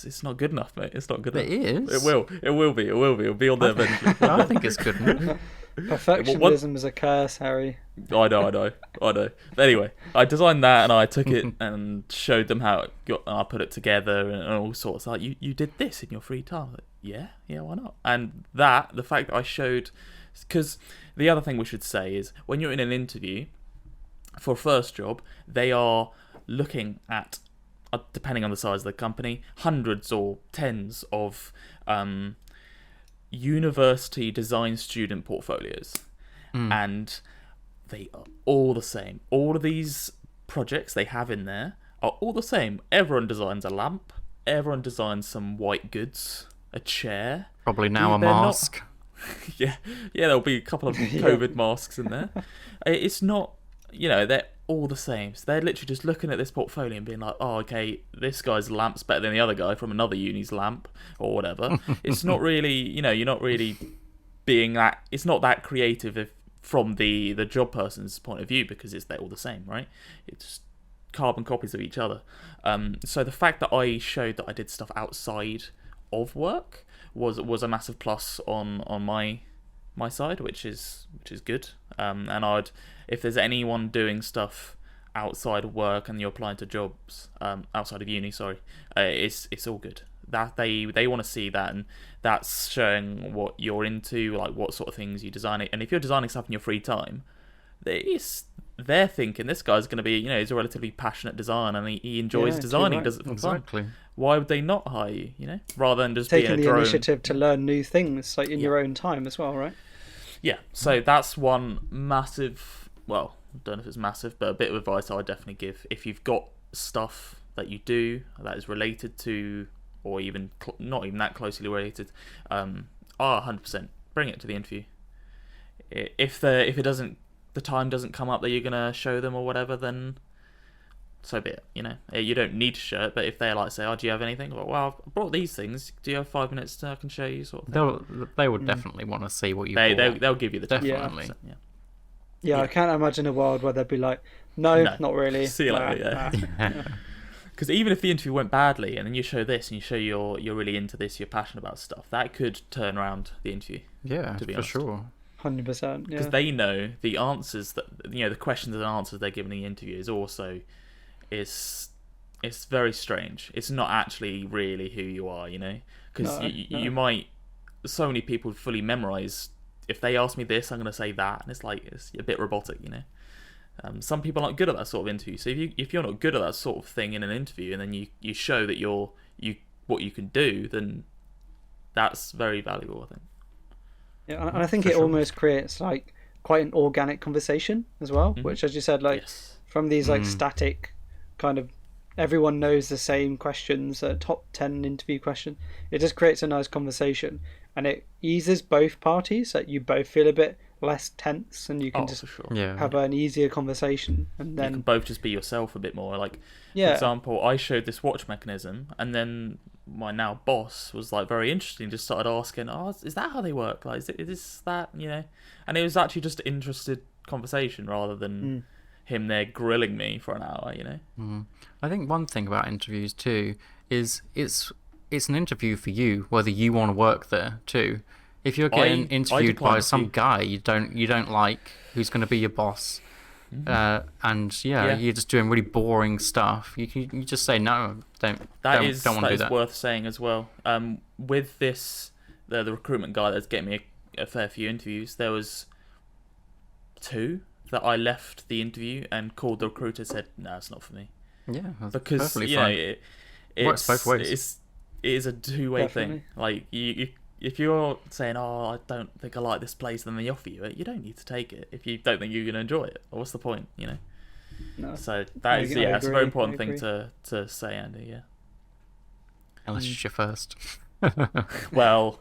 It's not good enough, mate. It's not good It enough. is. It will be. It'll be on there eventually. I think it's good enough. Perfectionism is a curse, Harry. I know. But anyway, I designed that and I took it and showed them how it got. And I put it together and all sorts. Like, you did this in your free time. Like, yeah, why not? And the fact that I showed, because the other thing we should say is when you're in an interview for a first job, they are looking at, depending on the size of the company, hundreds or tens of university design student portfolios, and they are all the same. All of these projects they have in there are all the same. Everyone designs a lamp, everyone designs some white goods, a chair, Probably now a They're not- mask. yeah, there'll be a couple of COVID masks in there. It's not, they're all the same. So they're literally just looking at this portfolio and being like, oh, okay, this guy's lamp's better than the other guy from another uni's lamp or whatever. It's not really, you're not really being that, it's not that creative from the job person's point of view, because they're all the same, right? It's carbon copies of each other. So the fact that I showed that I did stuff outside of work was a massive plus on my side, which is good. And if there's anyone doing stuff outside of work and you're applying to jobs outside of uni, it's all good. That they want to see that, and that's showing what you're into, like what sort of things you design it. And if you're designing stuff in your free time, they're thinking this guy's going to be, he's a relatively passionate designer and he enjoys designing, does it for Exactly. fun. Why would they not hire you? Rather than just Taking being a the drone. initiative to learn new things, like in your own time as well, right? Yeah, so that's one massive, well, I don't know if it's massive, but a bit of advice I would definitely give. If you've got stuff that you do that is related to, or even not even that closely related, 100% bring it to the interview. If the time doesn't come up that you're gonna show them or whatever, then so be it. You don't need to show it, but if they're like, say, oh, do you have anything? Well, I brought these things. Do you have 5 minutes I can show you, sort of thing? They would definitely want to see what you bought. They'll give you the time. Definitely. Yeah, I can't imagine a world where they'd be like, no, not really. See you later, yeah. Because even if the interview went badly and then you show this and you show you're really into this, you're passionate about stuff, that could turn around the interview. Yeah, to be for honest. sure. 100%. Because Yeah. they know the answers that the questions and answers they're giving in the interview is also it's very strange. It's not actually really who you are, because No. you might, so many people fully memorize. If they ask me this, I'm going to say that, and it's a bit robotic, Some people aren't good at that sort of interview. So if you're not good at that sort of thing in an interview, and then you show that what you can do, then that's very valuable, I think. Yeah, and I think For it sure. almost creates like quite an organic conversation as well, which, as you said, like Yes. from these like static kind of everyone knows the same questions, top 10 interview question, it just creates a nice conversation, and it eases both parties, that you both feel a bit less tense and you can just for sure. Yeah. have an easier conversation. And You then can both just be yourself a bit more. Like, Yeah. for example, I showed this watch mechanism, and then my now boss was like very interesting. Just started asking, "Oh, is that how they work? Like, is this that?" And it was actually just interested conversation rather than him there grilling me for an hour. I think one thing about interviews too is it's an interview for you, whether you want to work there too. If you're getting I interviewed declined by a some few. guy you don't like, who's going to be your boss, and Yeah. you're just doing really boring stuff, you just say no, don't want That to is do that. worth saying as well. With this, the recruitment guy that's getting me a fair few interviews, there was 2 that I left the interview and called the recruiter, said, "No, it's not for me," Yeah, that's because perfectly fine. it Works both ways. It is a two-way Definitely. thing. Like if you're saying, "Oh, I don't think I like this place," then they offer you it, you don't need to take it if you don't think you're going to enjoy it. What's the point, No. So that is I it's a agree, very I important thing agree. to say, Andy. Yeah. Unless it's your first. Well,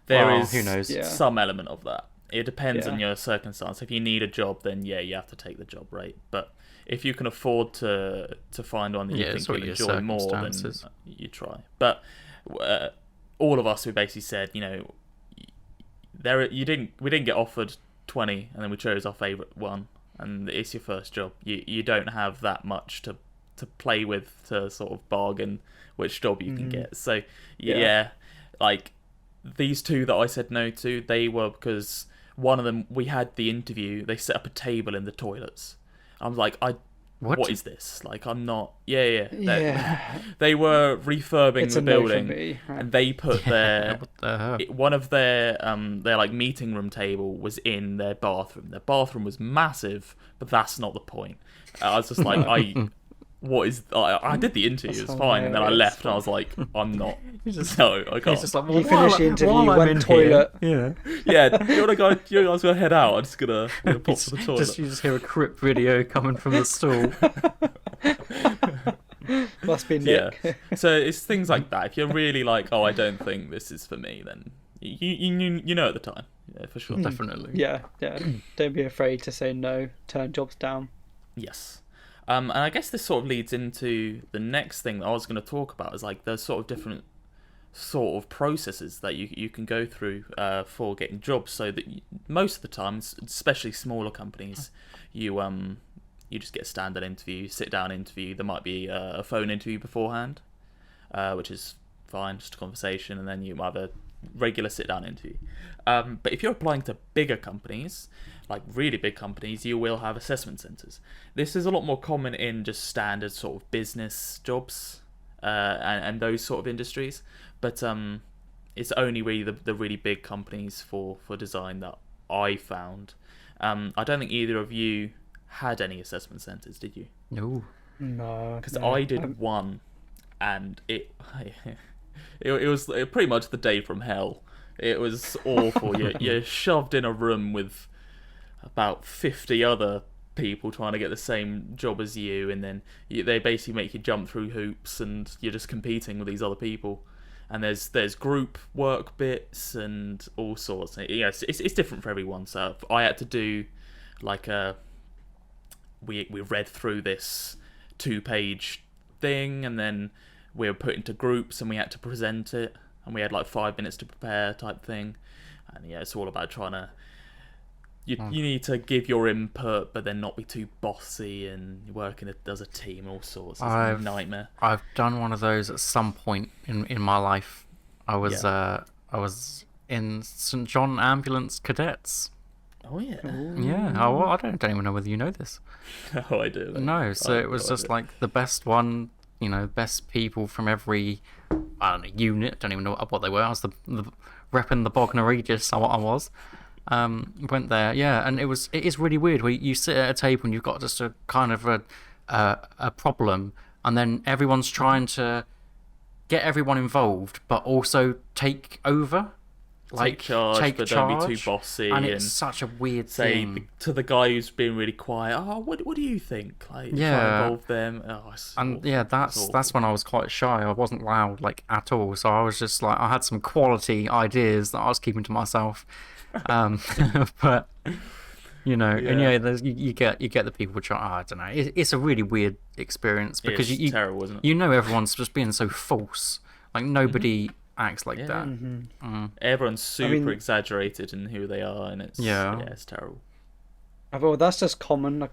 there Well, is who knows? Yeah. some element of that. It depends on Yeah. your circumstance. If you need a job, then yeah, you have to take the job, right? But if you can afford to find one that you Yeah, think it's all you'll your enjoy more, then circumstances. you try. But uh, all of us, we basically said, we didn't get offered 20, and then we chose our favourite one, and it's your first job. You don't have that much to play with to sort of bargain which job you can get. So yeah, like these two that I said no to, they were because one of them, we had the interview, they set up a table in the toilets. I was like, what is this? Like, I'm not. Yeah. Yeah. They were refurbing It's the a no for building, me, right? and they put What the hell? one of their like meeting room table was in their bathroom. Their bathroom was massive, but that's not the point. I was just like, I did the interview, it was fine, and then I hilarious. left, and I was like, I'm not. No, I can't. He's just like, well, You finish the interview, you went toilet. Yeah. Yeah, you guys gonna head out. I'm just gonna pop to the toilet. You just hear a Crip video coming from the stall. Must be Yeah. Nick. So it's things like that. If you're really like, oh, I don't think this is for me, then you know at the time, yeah, for sure. Definitely. Yeah. Don't be afraid to say no. Turn jobs down. Yes. And I guess this sort of leads into the next thing that I was going to talk about, is like the sort of different sort of processes that you can go through for getting jobs. So that most of the time, especially smaller companies, you just get a standard interview, sit down interview. There might be a phone interview beforehand, which is fine, just a conversation, and then you might have a regular sit down interview. But if you're applying to bigger companies, like really big companies, you will have assessment centres. This is a lot more common in just standard sort of business jobs and those sort of industries. But it's only really the really big companies for design that I found. I don't think either of you had any assessment centres, did you? No. No. Because I did one, and it was pretty much the day from hell. It was awful. You're shoved in a room with about 50 other people trying to get the same job as you, and then they basically make you jump through hoops, and you're just competing with these other people. And there's group work bits and all sorts. Yeah, it's different for everyone. So I had to do like we read through this 2-page thing, and then we were put into groups, and we had to present it, and we had like 5 minutes to prepare type thing. And yeah, it's all about trying to you need to give your input, but then not be too bossy, and working as a team, all sorts. It's a nightmare. I've done one of those at some point in my life. I was in St John Ambulance Cadets. Oh yeah. Yeah. Oh, well, I don't even know whether you know this. Oh, I do. No. So it was just like the best one. Best people from every unit. Don't even know what they were. I was the repping the Bognor Regis. I was. Went there, yeah, and it is really weird where you sit at a table and you've got just a kind of a problem, and then everyone's trying to get everyone involved, but also take over, take charge, but don't be too bossy, and it's such a weird say thing. To the guy who's being really quiet, oh, what do you think? Like, try to involve them. That's when I was quite shy. I wasn't loud at all, so I was just I had some quality ideas that I was keeping to myself. But and there's, you get the people trying. I don't know. It's a really weird experience because it's terrible, isn't it? Everyone's just being so false. Nobody acts like that. Mm-hmm. Everyone's super exaggerated in who they are, and it's it's terrible. Well, that's just common.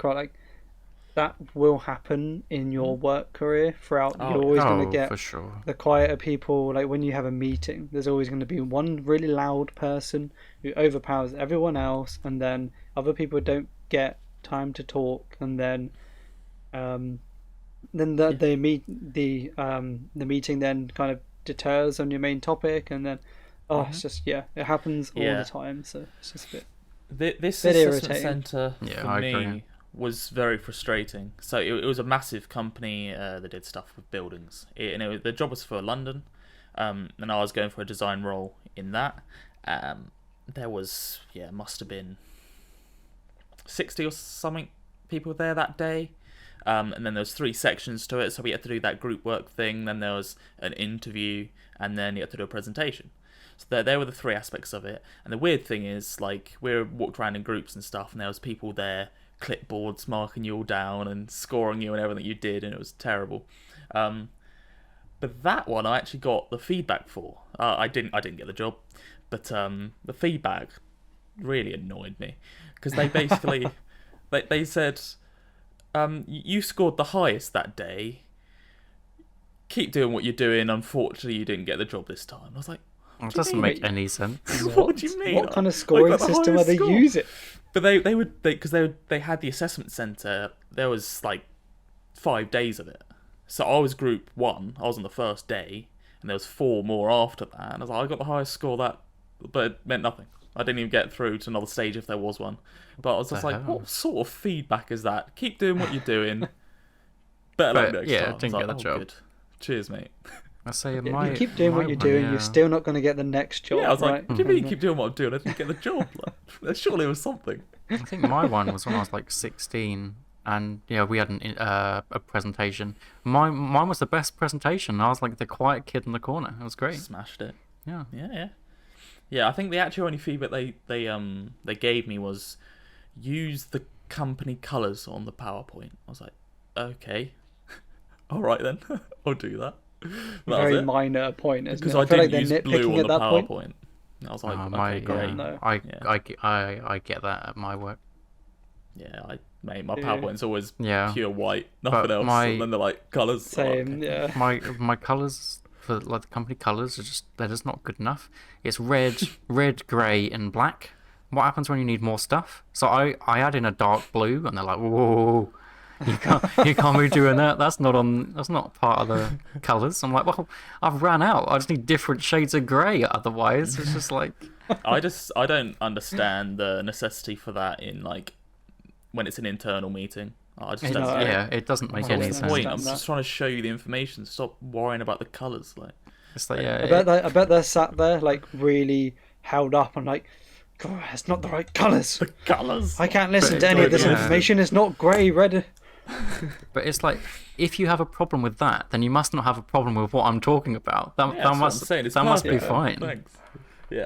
That will happen in your work career throughout. You're always going to get for sure. the quieter people. When you have a meeting, there's always going to be one really loud person who overpowers everyone else, and then other people don't get time to talk, and then the meeting then kind of deters on your main topic, and then it's just it happens all the time. So it's just a bit. This bit assessment irritating. centre for me was very frustrating. So it was a massive company that did stuff with buildings. The job was for London, and I was going for a design role in that. There was must have been 60 or something people there that day. And then there was 3 sections to it, so we had to do that group work thing. Then there was an interview, and then you had to do a presentation. So there were the three aspects of it. And the weird thing is, like, we walked around in groups and stuff, and there was people there, clipboards marking you all down and scoring you and everything you did, and it was terrible. But that one I actually got the feedback for. I didn't get the job, but the feedback really annoyed me, because they basically they said, you scored the highest that day. Keep doing what you're doing. Unfortunately, you didn't get the job this time. I was like, It doesn't make any sense. what do you mean? What kind of scoring system are they using? But they had the assessment centre. There was like 5 days of it. So I was group 1. I was on the first day, and there was 4 more after that. And I was like, I got the highest score but it meant nothing. I didn't even get through to another stage if there was one. But I was just like, what sort of feedback is that? Keep doing what you're doing. Better luck next time. Didn't get the job. Good. Cheers, mate. I say You keep doing what you're doing, you're still not going to get the next job. Yeah, I was right? like, what do you mean you keep doing what I'm doing? I didn't get the job. Like, surely it was something. I think my one was when I was like 16, and we had a presentation. Mine was the best presentation. I was like the quiet kid in the corner. It was great. Smashed it. Yeah. Yeah, I think the actual only feedback they gave me was use the company colours on the PowerPoint. I was like, okay, all right then, I'll do that. Very minor point, isn't because it? I feel like didn't they're use blue nitpicking on at the that point. PowerPoint. I was like, my, okay, great. No. I get that at my work. Yeah, my PowerPoint's always Yeah. pure white, nothing But else, and then they're like colours. Same, yeah. My colours for like the company colours they're just not good enough. It's red, grey, and black. What happens when you need more stuff? So I add in a dark blue, and they're like, whoa, you can't be doing that. That's not part of the colours. I'm like, well, I've ran out. I just need different shades of grey. Otherwise, it's just like I don't understand the necessity for that in like when it's an internal meeting. I just don't get it. Yeah, it doesn't make any What's the sense. point? I'm just trying to show you the information. Stop worrying about the colours. Like, It's like, I bet they're sat there like really held up and like, God, it's not the right colours. the colours. I can't listen to any of this information. It's not grey, red. But it's like, if you have a problem with that, then you must not have a problem with what I'm talking about. That must be fine. Thanks. Yeah.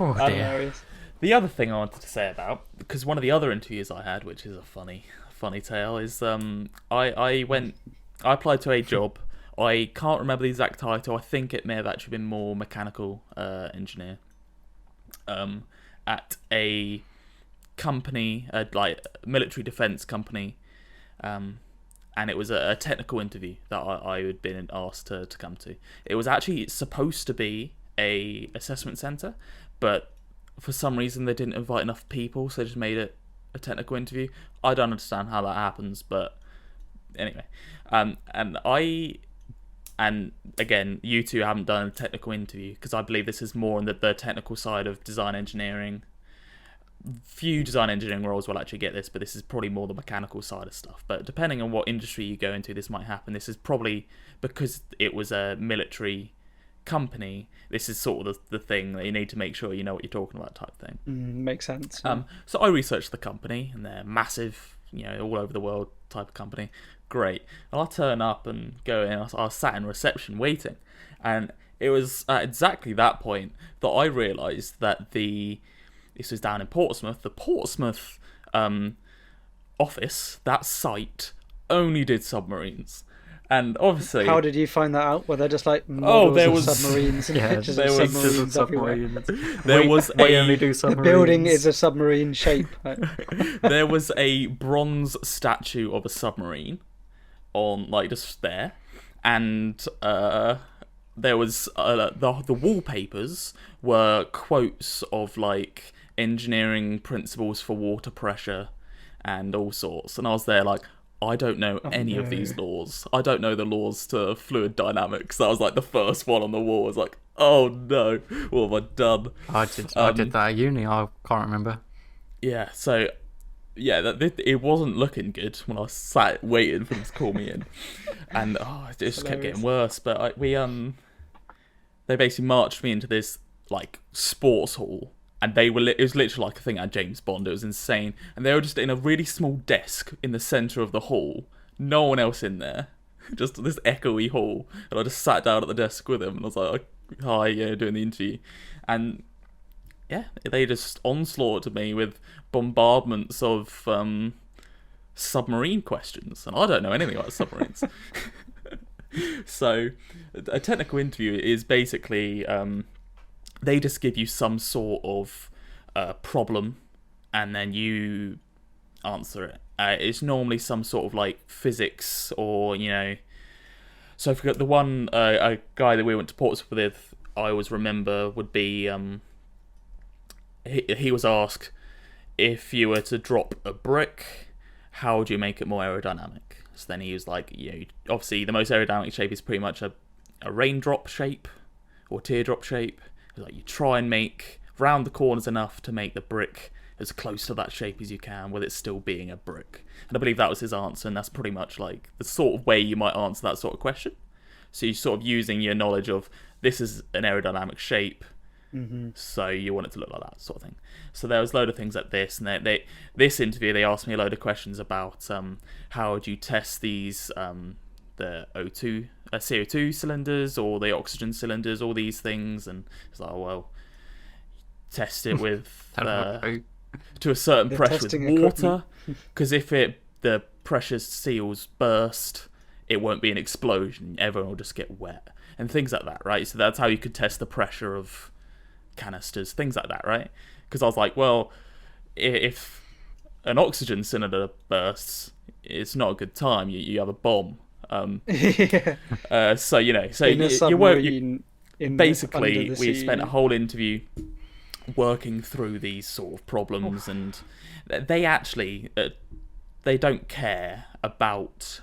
Oh dear. Hilarious. The other thing I wanted to say about, because one of the other interviews I had, which is a funny tale, is I applied to a job. I can't remember the exact title. I think it may have actually been more mechanical engineer. At a company, like military defense company, and it was a technical interview that I had been asked to come to. It was actually supposed to be a assessment centre, but for some reason they didn't invite enough people, so they just made it a technical interview. I don't understand how that happens, but anyway, and again, you two haven't done a technical interview, because I believe this is more on the technical side of design engineering. Few design engineering roles will actually get this, but this is probably more the mechanical side of stuff. But depending on what industry you go into, this might happen. This is probably, because it was a military company, this is sort of the thing that you need to make sure you know what you're talking about type thing. Makes sense. So I researched the company, and they're massive, all over the world type of company. Great. And I turn up and go in. I was sat in reception waiting, and it was at exactly that point that I realised that this was down in Portsmouth. The Portsmouth office, that site, only did submarines. And obviously, how did you find that out? Were they just like models of submarines and pictures of submarines everywhere? We only do submarines. The building is a submarine shape. There was a bronze statue of a submarine on, like, just there, and there was the wallpapers were quotes of like engineering principles for water pressure and all sorts, and I was there like, I don't know any of these laws. I don't know the laws to fluid dynamics. That was like the first one on the wall. I was like, oh no, what have I done? I did that at uni. I can't remember. Yeah, so it wasn't looking good when I sat waiting for them to call me in, and it just kept getting worse. But they basically marched me into this like sports hall. And it was literally like a thing at James Bond. It was insane. And they were just in a really small desk in the centre of the hall. No one else in there. Just this echoey hall. And I just sat down at the desk with him. And I was like, hi, doing the interview, and yeah, they just onslaughted me with bombardments of submarine questions, and I don't know anything about submarines. So, a technical interview is basically they just give you some sort of problem, and then you answer it. It's normally some sort of like physics or So I forgot the one a guy that we went to Portsmouth with. I always remember would be he was asked, if you were to drop a brick, how would you make it more aerodynamic? So then he was like, obviously the most aerodynamic shape is pretty much a raindrop shape or teardrop shape. Like you try and make round the corners enough to make the brick as close to that shape as you can with it still being a brick. And I believe that was his answer, and that's pretty much like the sort of way you might answer that sort of question. So you're sort of using your knowledge of this is an aerodynamic shape, so you want it to look like that sort of thing. So there was a load of things like this, and this interview they asked me a load of questions about how would you test these the CO2 cylinders or the oxygen cylinders, all these things, and it's like, well, test it with to a certain pressure with water, because if the pressure seals burst, it won't be an explosion. Everyone will just get wet and things like that, right? So that's how you could test the pressure of canisters, things like that, right? Because I was like, well, if an oxygen cylinder bursts, it's not a good time. You have a bomb. So you won't. Basically, we spent a whole interview working through these sort of problems, and they actually they don't care about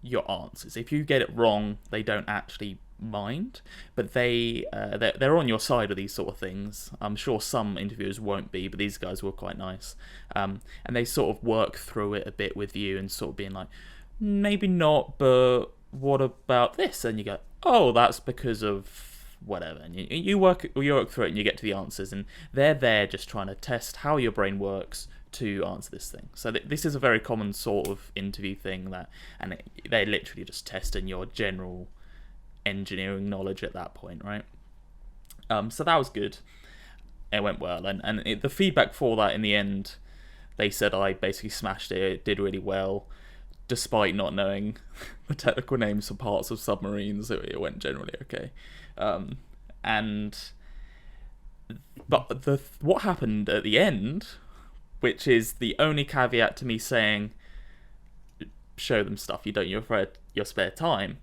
your answers. If you get it wrong, they don't actually mind, but they're on your side of these sort of things. I'm sure some interviewers won't be, but these guys were quite nice, and they sort of work through it a bit with you and sort of being like, maybe not, but what about this? And you go, oh, that's because of whatever, and you work through it and you get to the answers, and they're there just trying to test how your brain works to answer this thing. So this is a very common sort of interview thing they're literally just testing your general engineering knowledge at that point, right? So that was good. It went well, and the feedback for that in the end, they said I basically smashed it. It did really well, despite not knowing the technical names for parts of submarines. It went generally okay. But what happened at the end, which is the only caveat to me saying show them stuff you don't use your spare time.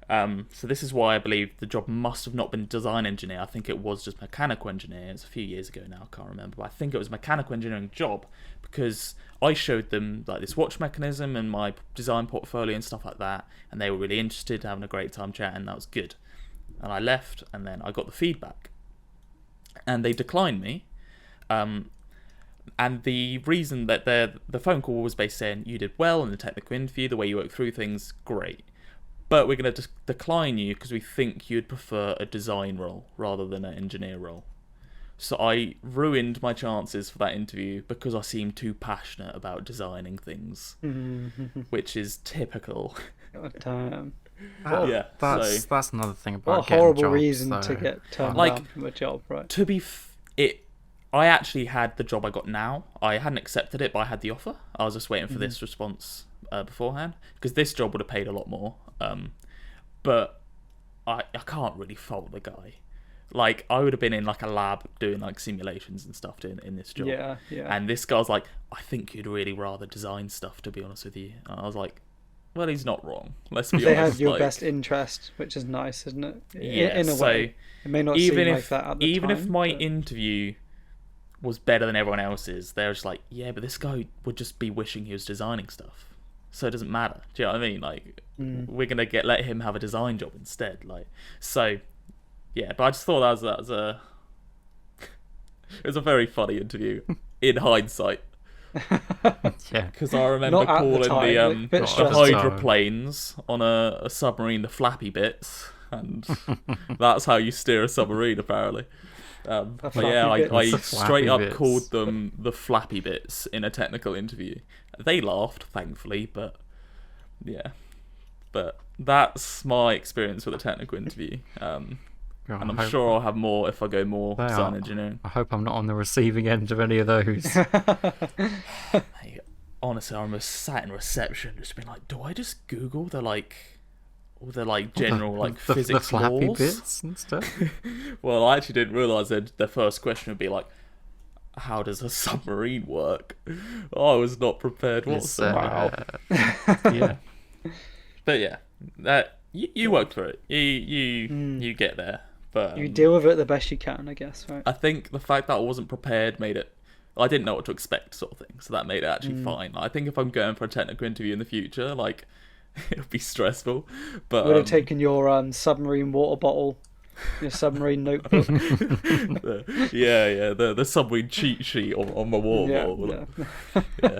So this is why I believe the job must have not been design engineer. I think it was just mechanical engineer. It's a few years ago now, I can't remember, but I think it was a mechanical engineering job, because I showed them like this watch mechanism and my design portfolio and stuff like that, and they were really interested, having a great time chatting. That was good. And I left, and then I got the feedback, and they declined me. And the reason that the phone call was based saying you did well in the technical interview, the way you worked through things, great. But we're going to decline you because we think you'd prefer a design role rather than an engineer role. So I ruined my chances for that interview because I seemed too passionate about designing things, which is typical. God damn. That's another thing about what a getting horrible jobs, reason though. to get turned down from a job, right? To be I actually had the job I got now. I hadn't accepted it, but I had the offer. I was just waiting for this response beforehand, because this job would have paid a lot more. But I can't really fault the guy. Like, I would have been in like a lab doing like simulations and stuff in this job. Yeah. And this guy's like, I think you'd really rather design stuff, to be honest with you. And I was like, well, he's not wrong. Let's be honest. They have your best interest, which is nice, isn't it? Yeah, in a way. It may not seem like that at the time. Even if my interview was better than everyone else's, they're just like, yeah, but this guy would just be wishing he was designing stuff, so it doesn't matter. Do you know what I mean? Like, we're gonna let him have a design job instead. Like, so yeah. But I just thought that was a it was a very funny interview in hindsight. Yeah, Because I remember calling the hydroplanes on a submarine the flappy bits, and that's how you steer a submarine, apparently. But yeah, I straight up called them the flappy bits in a technical interview. They laughed, thankfully, but yeah. But that's my experience with a technical interview. God, And I'm sure I'll have more if I go more design engineering. I hope I'm not on the receiving end of any of those. Mate, honestly, I almost sat in reception just being like, do I just Google the all the general the physics flappy laws? bits and stuff. Well, I actually didn't realise that the first question would be like, how does a submarine work? I was not prepared whatsoever. Yeah. But yeah, that you worked for it. You get there. But You deal with it the best you can, I guess, right? I think the fact that I wasn't prepared made it. I didn't know what to expect, sort of thing. So that made it actually fine. I think if I'm going for a technical interview in the future, it'll be stressful. But Would have taken your submarine water bottle, your submarine notebook. the submarine cheat sheet on my water bottle. Yeah.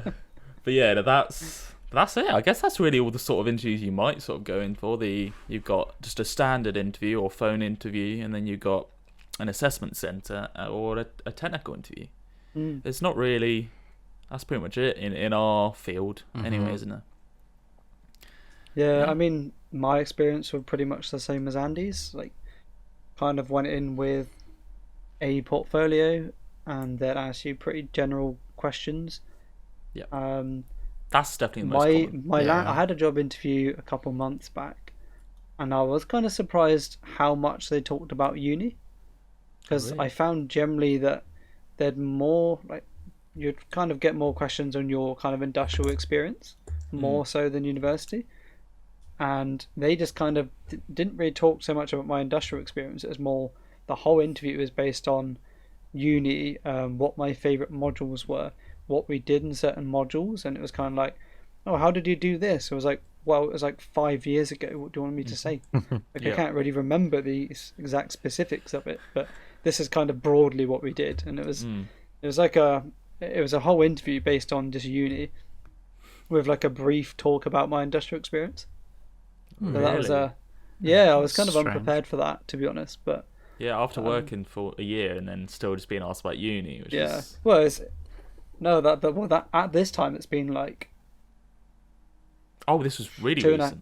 But yeah, that's it. I guess that's really all the sort of interviews you might sort of go in for. You've got just a standard interview or phone interview, and then you've got an assessment centre or a technical interview. It's not really. That's pretty much it in our field, anyway, isn't it? Yeah, I mean, my experience was pretty much the same as Andy's. Kind of went in with a portfolio, and then asked you pretty general questions. Yeah. That's definitely the most common. I had a job interview a couple months back, and I was kind of surprised how much they talked about uni, because I found generally that they'd more you'd kind of get more questions on your kind of industrial experience, more so than university, and they just kind of didn't really talk so much about my industrial experience. It was more the whole interview was based on uni, what my favourite modules were, what we did in certain modules, and it was kind of like, oh, how did you do this? It was like, well, it was 5 years ago. What do you want me to say? I can't really remember the exact specifics of it, but this is kind of broadly what we did, and it was a whole interview based on just uni, with a brief talk about my industrial experience. So that was I was kind of unprepared for that, to be honest, but yeah, after working for a year and then still just being asked about uni, which is... well, that at this time it's been oh, this was really recent.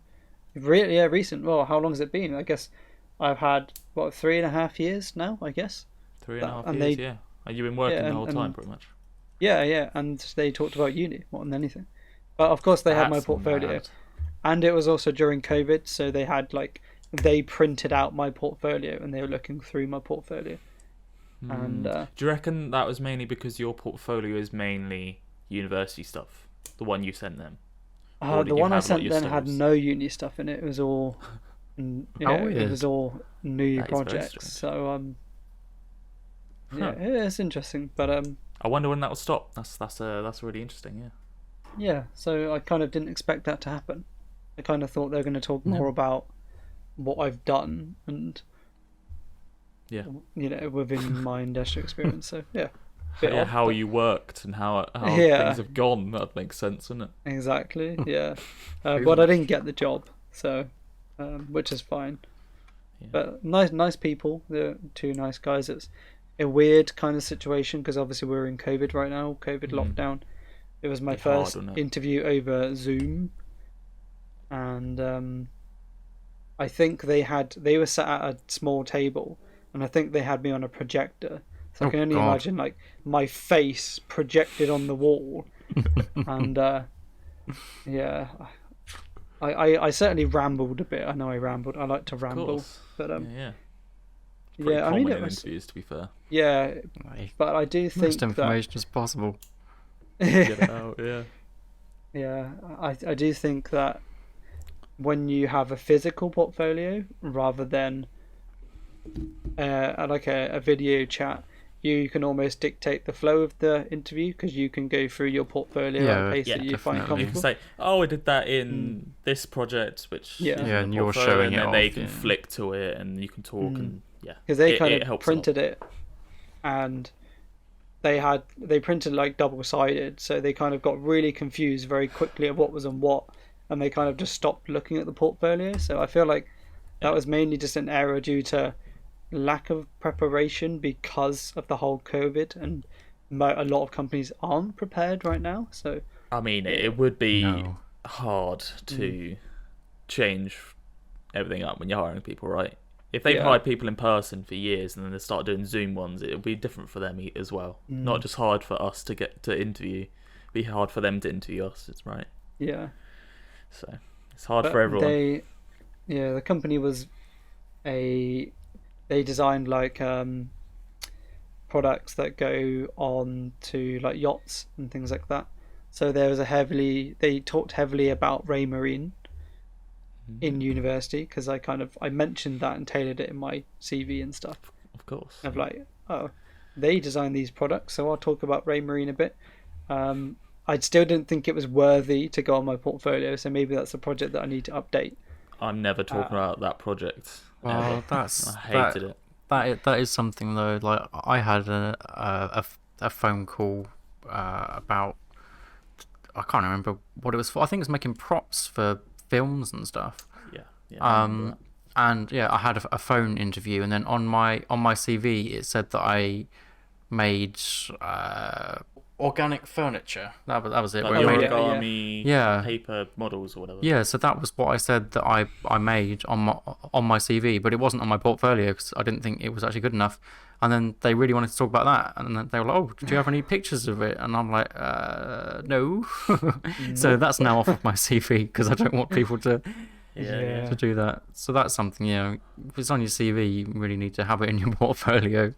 Recent. Well, how long has it been? I guess I've had 3.5 years now, I guess. 3.5 years, yeah. And you've been working the whole time, pretty much. Yeah, and they talked about uni more than anything. But of course they had my portfolio. Mad. And it was also during COVID, so they had they printed out my portfolio and they were looking through my portfolio. And do you reckon that was mainly because your portfolio is mainly university stuff? The one you sent them? The one I sent them had no uni stuff in it. It was all it was all new projects. So it's interesting. But I wonder when that will stop. That's really interesting, yeah. So I kind of didn't expect that to happen. I kind of thought they were going to talk more about what I've done and within my industrial experience. So how you worked and how things have gone. That makes sense, doesn't it? Exactly. Yeah. But I didn't get the job, so which is fine. Yeah. But nice people. They're two nice guys. It's a weird kind of situation because obviously we're in COVID right now. COVID lockdown. It was my first interview over Zoom, and I think they were sat at a small table, and I think they had me on a projector. So I can only imagine my face projected on the wall, and I certainly rambled a bit. I know I rambled. I like to ramble, but I mean, it was interviews, to be fair. Yeah, but I do think most information as possible. Get it out, yeah. Yeah, I do think that when you have a physical portfolio rather than a video chat, you can almost dictate the flow of the interview because you can go through your portfolio at a pace that you find comfortable. You can say, I did that in this project, which and you're showing it, and then they can flick to it, and you can talk, and because they kind of printed it, and they printed double-sided, so they kind of got really confused very quickly of what was on what, and they kind of just stopped looking at the portfolio. So I feel like that was mainly just an error due to lack of preparation because of the whole COVID, and a lot of companies aren't prepared right now. So I mean, it would be hard to change everything up when you're hiring people, right? If they've Yeah. hired people in person for years and then they start doing Zoom ones, it'll be different for them as well. Not just hard for us to get to interview, it'll be hard for them to interview us. It's right. Yeah. So it's hard But for everyone. the company they designed like products that go on to like yachts and things like that. So they talked heavily about Ray Marine in university because I mentioned that and tailored it in my CV and stuff. Of course. Of like, oh, they designed these products, so I'll talk about Ray Marine a bit. I still didn't think it was worthy to go on my portfolio, so maybe that's a project that I need to update. I'm never talking about that project. Well, ever. I hated it. That is something though. Like I had a phone call about, I can't remember what it was for. I think it was making props for films and stuff. Yeah. I remember that. And yeah, I had a phone interview, and then on my CV it said that I made organic furniture. That was it. Like where I made origami Yeah. paper models or whatever. Yeah, so that was what I said that I made on my CV, but it wasn't on my portfolio because I didn't think it was actually good enough. And then they really wanted to talk about that, and then they were like, "Oh, do you have any pictures of it?" And I'm like, "No." So that's now off of my CV because I don't want people to Yeah. do that. So that's something, if it's on your CV, you really need to have it in your portfolio,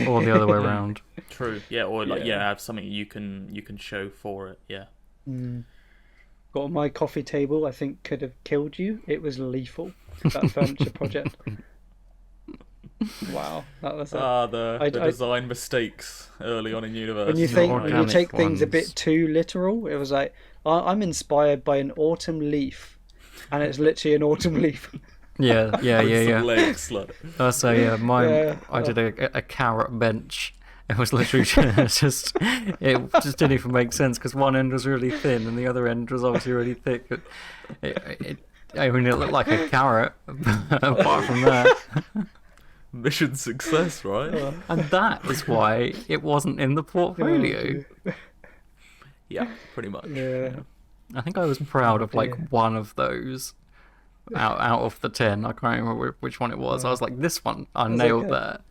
or the other way around. True. Yeah, or like Yeah. have something you can show for it. Yeah. Got on my coffee table, I think could have killed you. It was lethal. That furniture project. Wow, that was The design mistakes early on in university. when you take things a ones. bit too literal. It was like I'm inspired by an autumn leaf, and it's literally an autumn leaf. Yeah. Some legs, like. So yeah, mine. Yeah. I did a carrot bench. It was literally just it just didn't even make sense because one end was really thin and the other end was obviously really thick. It looked like a carrot, but apart from that, Mission success, right? and that is why it wasn't in the portfolio. Yeah, pretty much. Yeah. I think I was proud of like dear. one of those out of the 10. I can't remember which one it was. I was like, this one, I was nailed okay. that.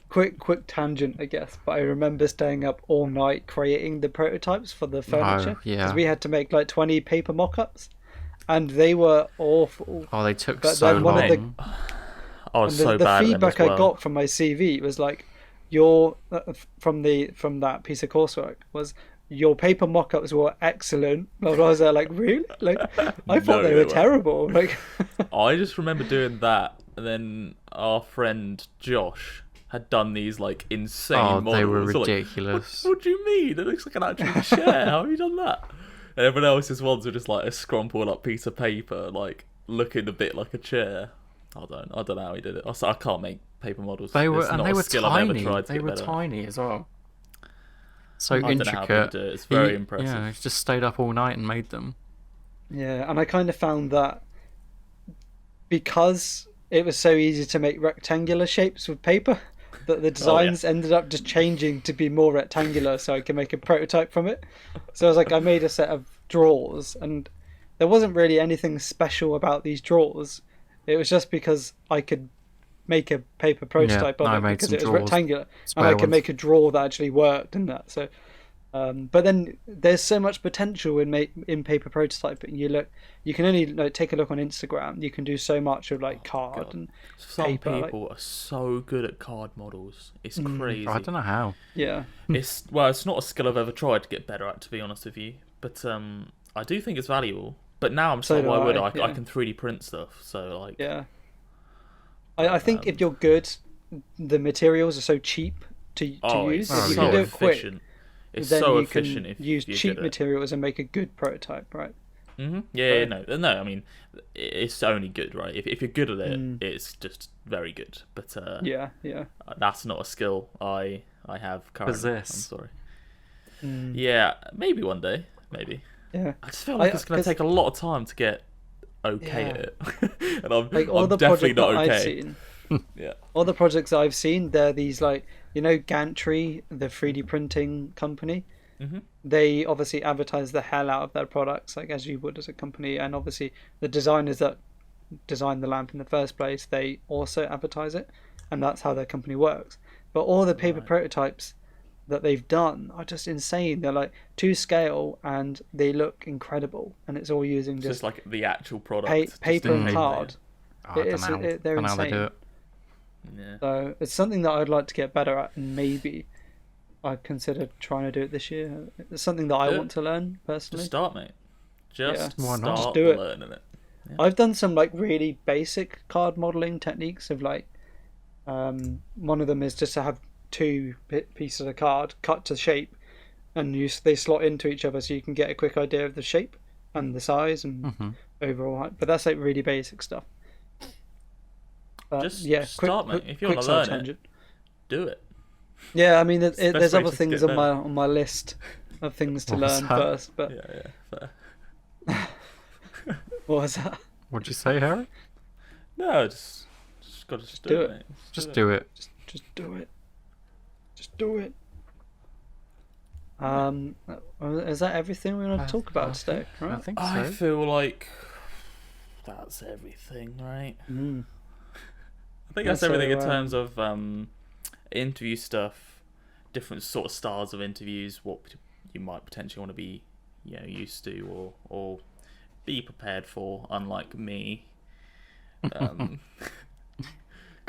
Quick tangent, I guess, but I remember staying up all night creating the prototypes for the furniture yeah. we had to make like 20 paper mock-ups, and they were awful. Oh, they took But so then one of the- long. I was And so the bad at them feedback as well. I got from my CV was like, your from that piece of coursework was your paper mock-ups were excellent. And I was there like, really? Like, I thought No, they they were weren't. terrible. Like, I just remember doing that, and then our friend Josh had done these like insane models. They were So, like, ridiculous. what do you mean? It looks like an actual chair. How have you done that? And everyone else's ones were just like a scrumpled up piece of paper, like looking a bit like a chair. I don't know how he did it. I can't make paper models. They were It's not a skill I've ever tiny. tried to They get were better at. tiny as well. So I don't know how people intricate. do it. It's very He- impressive. Yeah, he just stayed up all night and made them. yeah, and I kind of found that because it was so easy to make rectangular shapes with paper, that the designs ended up just changing to be more rectangular so I could make a prototype from it. So I was like, I made a set of drawers, and there wasn't really anything special about these drawers. It was just because I could make a paper prototype I of it made because some it was drawers, rectangular, and spare I could ones. make a drawer that actually worked and that. So, but then there's so much potential in paper prototyping. You can only take a look on Instagram. You can do so much with like card God. and Some paper, like- people are so good at card models. It's crazy. I don't know how. yeah. It's not a skill I've ever tried to get better at, to be honest with you. But I do think it's valuable. But now I'm So like, do why would I, I? yeah. I can 3D print stuff. So like, Yeah. I think if you're good, the materials are so cheap to use. it's If you so can do it quick, efficient. It's then so you efficient can if use you're cheap good at it. materials and make a good prototype, right? Yeah, no. I mean, it's only good, right? If you're good at it, it's just very good. But Yeah. that's not a skill I have currently. Possess. I'm sorry. Yeah, maybe one day, maybe. Yeah. I just feel like it's going to 'cause- take a lot of time to get okay at it, and I'm Like all I'm the definitely projects not that okay. I've seen, Yeah. all the projects I've seen, they're these like Gantry, the 3D printing company. They obviously advertise the hell out of their products, like as you would as a company, and obviously the designers that designed the lamp in the first place, they also advertise it, and that's how their company works. But all the paper prototypes that they've done are just insane. They're like to scale and they look incredible, and it's all using It's just just like the actual product. paper and paper. card. Oh, I don't know. They're I don't know how they insane. do it. Yeah. So it's something that I'd like to get better at, and maybe I'd consider trying to do it this year. It's something that I Do it. want to learn personally. Just start, mate. Just Why not? start Just do it. learning it. Yeah. I've done some like really basic card modeling techniques of like, one of them is just to have two pieces of card cut to shape, and they slot into each other so you can get a quick idea of the shape and the size and overall height. But that's like really basic stuff. But, Just yeah, start, mate. If you want quick to learn side tangent. it, do it. Yeah, I mean, the best there's way other to things get on better. my list of things to What was learn that? first. But Yeah, fair. what was that? What'd you say, Harry? No, just gotta just do do it. it, mate. Just do it. Just do it. Just do it. Is that everything we want to talk about today? I Right. think so. I feel like that's everything, right? Mm. I think Yeah, that's everything in so, terms of interview stuff, different sort of styles of interviews, what you might potentially want to be, used to or be prepared for. Unlike me, because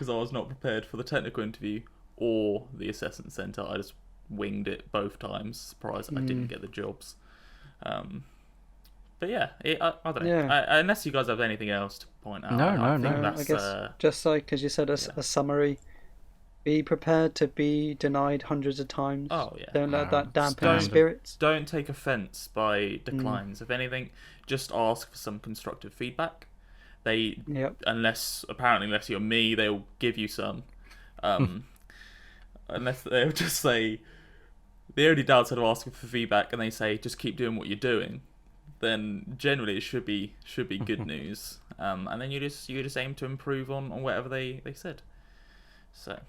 I was not prepared for the technical interview or the assessment centre. I just winged it both times. Surprised I didn't get the jobs. But yeah, I don't know. Yeah. Unless you guys have anything else to point out. No, I no, think no. That's, I guess just like as you said, a summary. Be prepared to be denied hundreds of times. Oh, yeah. Don't let that dampen Don't- your spirits. Don't take offence by declines. If anything, just ask for some constructive feedback. Yep. Unless you're me, they'll give you some. Unless they'll just say, the only downside of asking for feedback and they say just keep doing what you're doing, then generally it should be good news. And then you just aim to improve on whatever they said. So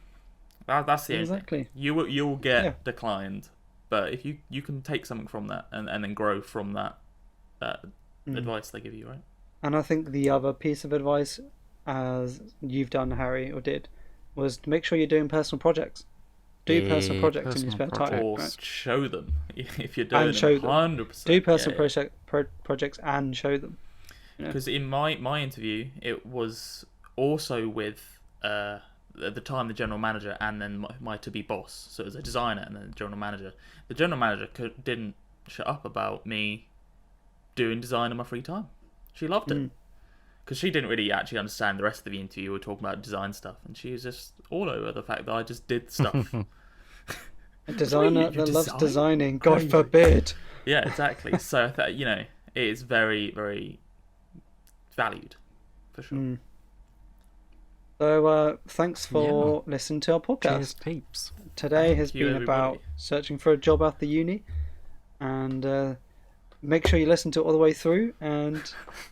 that's the only Exactly. thing. You will get declined, but if you can take something from that and then grow from that advice they give you, right? And I think the other piece of advice, as you've done, Harry, or did, was to make sure you're doing personal projects. Do personal projects in your spare personal time. Or Right? show them if you're doing And show them. them. 100%. Do personal Yeah. projects and show them. Because in my interview, it was also with at the time the general manager and then my to be boss. So it was a designer and then the general manager. The general manager didn't shut up about me doing design in my free time. She loved it because she didn't really actually understand the rest of the interview. We were talking about design stuff, and she was just all over the fact that I just did stuff. A designer you that loves design? designing, God Crazy. forbid. Yeah, exactly. So that it is very, very valued for sure. So thanks for listening to our podcast. Cheers, peeps. Today has Thank you, been about everybody. searching for a job after uni, and make sure you listen to it all the way through. And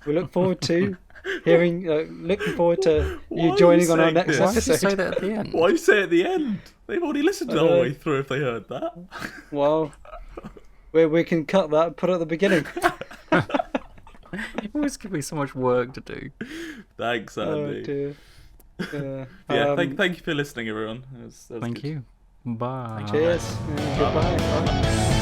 we look forward to hearing. Looking forward to Why you are joining you on our saying next this? Why did you episode. say that at the end? Why you say at the end? They've already listened to the whole way through if they heard that. Well, we can cut that and put it at the beginning. You always give me so much work to do. Thanks, Oh Andy. dear. Yeah. Yeah, thank you for listening, everyone. That was Thank good. you. Bye. Cheers. Goodbye. Bye.